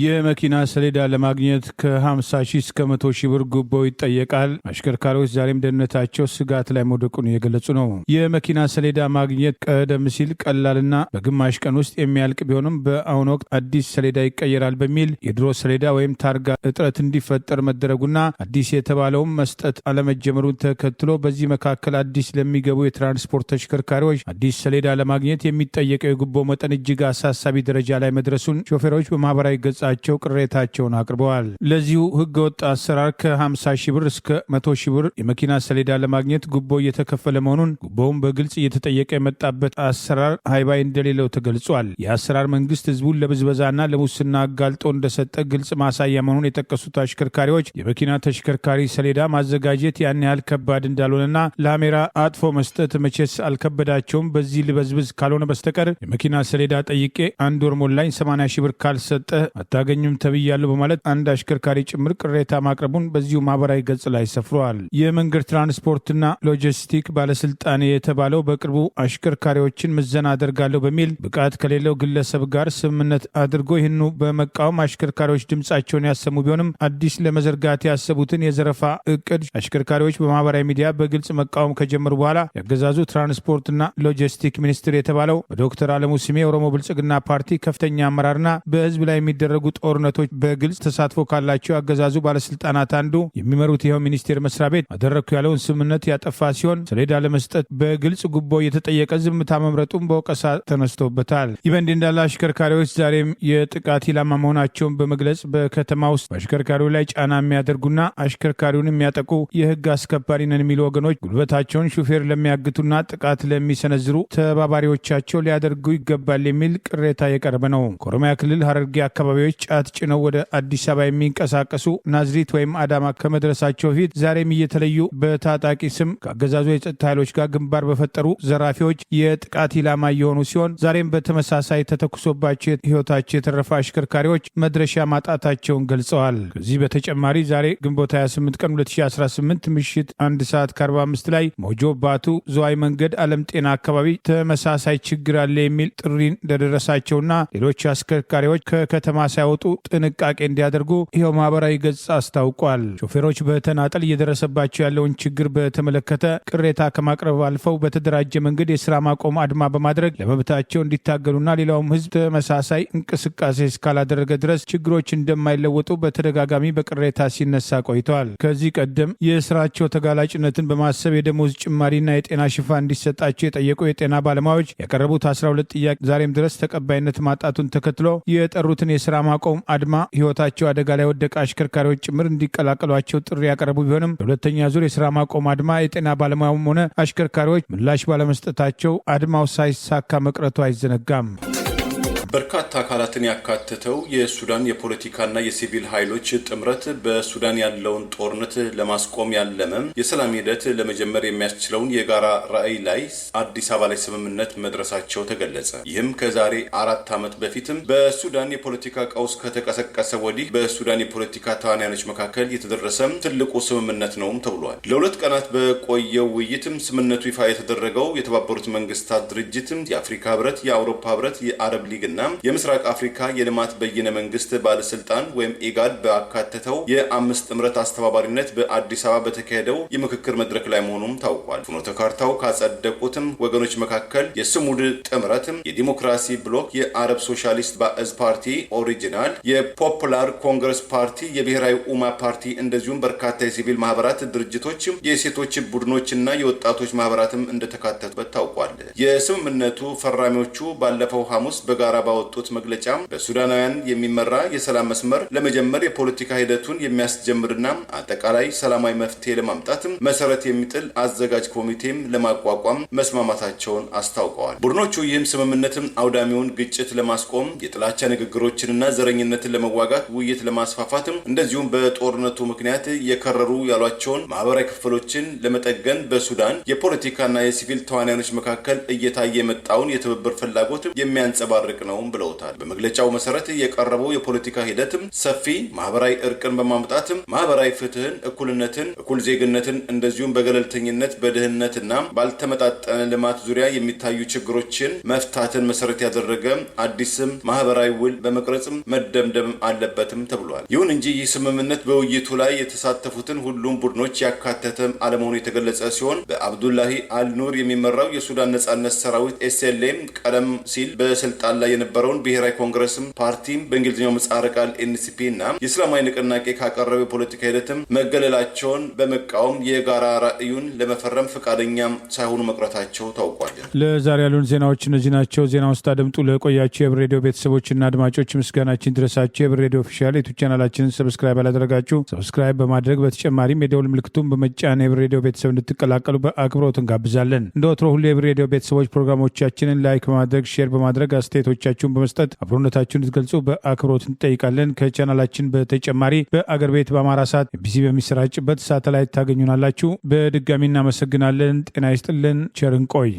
የመኪና ሰሌዳ ለማግኘት ከ50 ሺህ እስከ 100 ሺህ ብር ጉቦ ይጠየቃል። አሽከርካሪዎች ዛሬም ደህንነታቸው ስጋት ላይ መውደቁን እየገለጹ ነው። የመኪና ሰሌዳ ማግኘት ቀደም ሲል ቀላልና በግማሽ ቀን ውስጥ የሚያልቅ ቢሆንም በአሁኑ ወቅት አዲስ ሰሌዳ ይቀየራል በሚል የድሮ ሰሌዳ ወይም ታርጋ እጥረት እንዲፈጠር መደረጉና አዲስ የተባለውም መስጠት አለመጀመሩን ተከትሎ በዚህ መካከል አዲስ ለሚገቡ የትራንስፖርት ተሽከርካሪዎች አዲስ ሰሌዳ ለማግኘት የሚጠየቀው የጉቦ መጠን እጅግ አሳሳቢ ደረጃ ላይ መድረሱን ሾፌሮች በማህበራዊ ገጽ ቅሬታቸውን አቅርበዋል። ለዚሁ ህገወጥ አሰራር ከ50 ሺህ ብር እስከ 100 ሺህ ብር የመኪና ሰሌዳ ለማግኘት ጉቦ እየተከፈለ መሆኑን ጉቦውን በግልጽ እየተጠየቀ የመጣበት አሰራር ሃይባይ እንደሌለው ተገልጿል። የአሰራር መንግስት ህዝቡን ለብዝበዛና ለሙስና አጋልጦ እንደሰጠ ግልጽ ማሳያ መሆኑን የጠቀሱት አሽከርካሪዎች የመኪና ተሽከርካሪ ሰሌዳ ማዘጋጀት ያን ያህል ከባድ እንዳልሆነና ለአሜራ አጥፎ መስጠት መቼስ አልከበዳቸውም፣ በዚህ ልበዝብዝ ካልሆነ በስተቀር የመኪና ሰሌዳ ጠይቄ አንድ ወር ሞላኝ 80 ሺህ ብር ካልሰጠ አታገኙም ተብያለሁ በማለት አንድ አሽከርካሪ ጭምር ቅሬታ ማቅረቡን በዚሁ ማህበራዊ ገጽ ላይ ሰፍሯል። የመንገድ ትራንስፖርትና ሎጂስቲክ ባለስልጣን የተባለው በቅርቡ አሽከርካሪዎችን ምዘና አደርጋለሁ በሚል ብቃት ከሌለው ግለሰብ ጋር ስምምነት አድርጎ ይህኑ በመቃወም አሽከርካሪዎች ድምጻቸውን ያሰሙ ቢሆንም አዲስ ለመዘርጋት ያሰቡትን የዘረፋ እቅድ አሽከርካሪዎች በማህበራዊ ሚዲያ በግልጽ መቃወም ከጀመሩ በኋላ ያገዛዙ ትራንስፖርትና ሎጂስቲክ ሚኒስትር የተባለው በዶክተር አለሙ ስሜ የኦሮሞ ብልጽግና ፓርቲ ከፍተኛ አመራርና በህዝብ ላይ የሚደረጉ ጦርነቶች በግልጽ ተሳትፎ ካላቸው አገዛዙ ባለስልጣናት አንዱ የሚመሩት ይኸው ሚኒስቴር መስሪያ ቤት አደረግኩ ያለውን ስምምነት ያጠፋ ሲሆን ሰሌዳ ለመስጠት በግልጽ ጉቦ የተጠየቀ ዝምታ መምረጡን በወቀሳ ተነስቶበታል። ይህ በእንዲህ እንዳለ አሽከርካሪዎች ዛሬም የጥቃት ኢላማ መሆናቸውን በመግለጽ በከተማ ውስጥ በአሽከርካሪው ላይ ጫና የሚያደርጉና አሽከርካሪውን የሚያጠቁ የህግ አስከባሪ ነን የሚሉ ወገኖች ጉልበታቸውን ሹፌር ለሚያግቱና ጥቃት ለሚሰነዝሩ ተባባሪዎቻቸው ሊያደርጉ ይገባል የሚል ቅሬታ የቀረበ ነው። ከኦሮሚያ ክልል ሀረርጌ አካባቢዎች ተሽከርካሪዎች ጫት ጭነው ወደ አዲስ አበባ የሚንቀሳቀሱ ናዝሪት ወይም አዳማ ከመድረሳቸው በፊት ዛሬም እየተለዩ በታጣቂ ስም ከአገዛዙ የጸጥታ ኃይሎች ጋር ግንባር በፈጠሩ ዘራፊዎች የጥቃት ኢላማ የሆኑ ሲሆን ዛሬም በተመሳሳይ ተተኩሶባቸው ህይወታቸው የተረፈ አሽከርካሪዎች መድረሻ ማጣታቸውን ገልጸዋል። ከዚህ በተጨማሪ ዛሬ ግንቦት 28 ቀን 2018 ምሽት 1 ሰዓት ከ45 ላይ ሞጆ ባቱ ዝዋይ መንገድ ዓለም ጤና አካባቢ ተመሳሳይ ችግር አለ የሚል ጥሪ እንደደረሳቸውና ሌሎች አሽከርካሪዎች ከከተማ ሳይወጡ ጥንቃቄ እንዲያደርጉ ይኸው ማህበራዊ ገጽ አስታውቋል። ሾፌሮች በተናጠል እየደረሰባቸው ያለውን ችግር በተመለከተ ቅሬታ ከማቅረብ አልፈው በተደራጀ መንገድ የስራ ማቆም አድማ በማድረግ ለመብታቸው እንዲታገሉና ሌላውም ህዝብ ተመሳሳይ እንቅስቃሴ እስካላደረገ ድረስ ችግሮች እንደማይለወጡ በተደጋጋሚ በቅሬታ ሲነሳ ቆይተዋል። ከዚህ ቀደም የስራቸው ተጋላጭነትን በማሰብ የደሞዝ ጭማሪና የጤና ሽፋን እንዲሰጣቸው የጠየቁ የጤና ባለሙያዎች ያቀረቡት 12 ጥያቄ ዛሬም ድረስ ተቀባይነት ማጣቱን ተከትሎ የጠሩትን የስራ ማቆም አድማ ህይወታቸው አደጋ ላይ ወደቀ አሽከርካሪዎች ጭምር እንዲቀላቀሏቸው ጥሪ ያቀረቡ ቢሆንም ለሁለተኛ ዙር የስራ ማቆም አድማ የጤና ባለሙያውም ሆነ አሽከርካሪዎች ምላሽ ባለመስጠታቸው አድማው ሳይሳካ መቅረቱ አይዘነጋም። በርካታ አካላትን ያካተተው የሱዳን የፖለቲካና የሲቪል ኃይሎች ጥምረት በሱዳን ያለውን ጦርነት ለማስቆም ያለመ የሰላም ሂደት ለመጀመር የሚያስችለውን የጋራ ራዕይ ላይ አዲስ አበባ ላይ ስምምነት መድረሳቸው ተገለጸ። ይህም ከዛሬ 4 ዓመት በፊትም በሱዳን የፖለቲካ ቀውስ ከተቀሰቀሰ ወዲህ በሱዳን የፖለቲካ ተዋናዮች መካከል የተደረሰ ትልቁ ስምምነት ነውም ተብሏል። ለ2 ቀናት በቆየው ውይይትም ስምምነቱ ይፋ የተደረገው የተባበሩት መንግስታት ድርጅት፣ የአፍሪካ ህብረት፣ የአውሮፓ ህብረት፣ የአረብ ሊግና የምስራቅ አፍሪካ የልማት በይነ መንግስት ባለስልጣን ወይም ኢጋድ ባካተተው የ5 ጥምረት አስተባባሪነት በአዲስ አበባ በተካሄደው የምክክር መድረክ ላይ መሆኑም ታውቋል። ፍኖተ ካርታው ካጸደቁትም ወገኖች መካከል የስሙድ ጥምረት፣ የዲሞክራሲ ብሎክ፣ የአረብ ሶሻሊስት ባዕዝ ፓርቲ ኦሪጂናል፣ የፖፑላር ኮንግረስ ፓርቲ፣ የብሔራዊ ኡማ ፓርቲ እንደዚሁም በርካታ የሲቪል ማህበራት ድርጅቶች፣ የሴቶች ቡድኖችና የወጣቶች ማህበራትም እንደተካተቱበት ታውቋል። የስምምነቱ ፈራሚዎቹ ባለፈው ሐሙስ በጋራ ባወጡት መግለጫ በሱዳናውያን የሚመራ የሰላም መስመር ለመጀመር የፖለቲካ ሂደቱን የሚያስጀምርና አጠቃላይ ሰላማዊ መፍትሄ ለማምጣት መሰረት የሚጥል አዘጋጅ ኮሚቴም ለማቋቋም መስማማታቸውን አስታውቀዋል። ቡድኖቹ ይህም ስምምነትም አውዳሚውን ግጭት ለማስቆም የጥላቻ ንግግሮችንና ዘረኝነትን ለመዋጋት ውይይት ለማስፋፋትም እንደዚሁም በጦርነቱ ምክንያት የከረሩ ያሏቸውን ማህበራዊ ክፍሎችን ለመጠገን በሱዳን የፖለቲካና የሲቪል ተዋናዮች መካከል እየታየ የመጣውን የትብብር ፍላጎት የሚያንጸባርቅ ነው ብለውታል። በመግለጫው መሰረት የቀረበው የፖለቲካ ሂደትም ሰፊ ማህበራዊ እርቅን በማምጣትም ማህበራዊ ፍትህን፣ እኩልነትን፣ እኩል ዜግነትን እንደዚሁም በገለልተኝነት በድህነትና ባልተመጣጠነ ልማት ዙሪያ የሚታዩ ችግሮችን መፍታትን መሰረት ያደረገ አዲስም ማህበራዊ ውል በመቅረጽም መደምደም አለበትም ተብሏል። ይሁን እንጂ ይህ ስምምነት በውይይቱ ላይ የተሳተፉትን ሁሉም ቡድኖች ያካተተ አለመሆኑ የተገለጸ ሲሆን በአብዱላሂ አልኑር የሚመራው የሱዳን ነጻነት ሰራዊት ኤስኤልኤም ቀደም ሲል በስልጣን ላይ የነበረውን ብሔራዊ ኮንግረስም ፓርቲም በእንግሊዝኛው ምህጻረ ቃል ኤንሲፒ እና የእስላማዊ ንቅናቄ ካቀረበው የፖለቲካ ሂደትም መገለላቸውን በመቃወም የጋራ ራዕዩን ለመፈረም ፈቃደኛ ሳይሆኑ መቅረታቸው ታውቋል። ለዛሬ ያሉን ዜናዎች እነዚህ ናቸው። ዜናውን ስታደምጡ ለቆያችሁ የህብር ሬዲዮ ቤተሰቦችና አድማጮች ምስጋናችን ድረሳችሁ። የህብር ሬዲዮ ኦፊሻል ዩቲዩብ ቻናላችንን ሰብስክራይብ ያላደረጋችሁ ሰብስክራይብ በማድረግ በተጨማሪም የደውል ምልክቱን በመጫን የህብር ሬዲዮ ቤተሰብ እንድትቀላቀሉ በአክብሮት እንጋብዛለን። እንደ ወትሮ ሁሉ የህብር ሬዲዮ ቤተሰቦች ፕሮግራሞቻችንን ላይክ በማድረግ ሼር በማድረግ አስተያየቶቻችሁን በመስጠት አብሮነታችሁን እንድትገልጹ በአክብሮት እንጠይቃለን። ከቻናላችን በተጨማሪ በአገር ቤት በአማራ ሰዓት ቢሲ በሚሰራጭበት ሳተላይት ታገኙናላችሁ። በድጋሚ እናመሰግናለን። ጤና ይስጥልን። ቸር እንቆይ።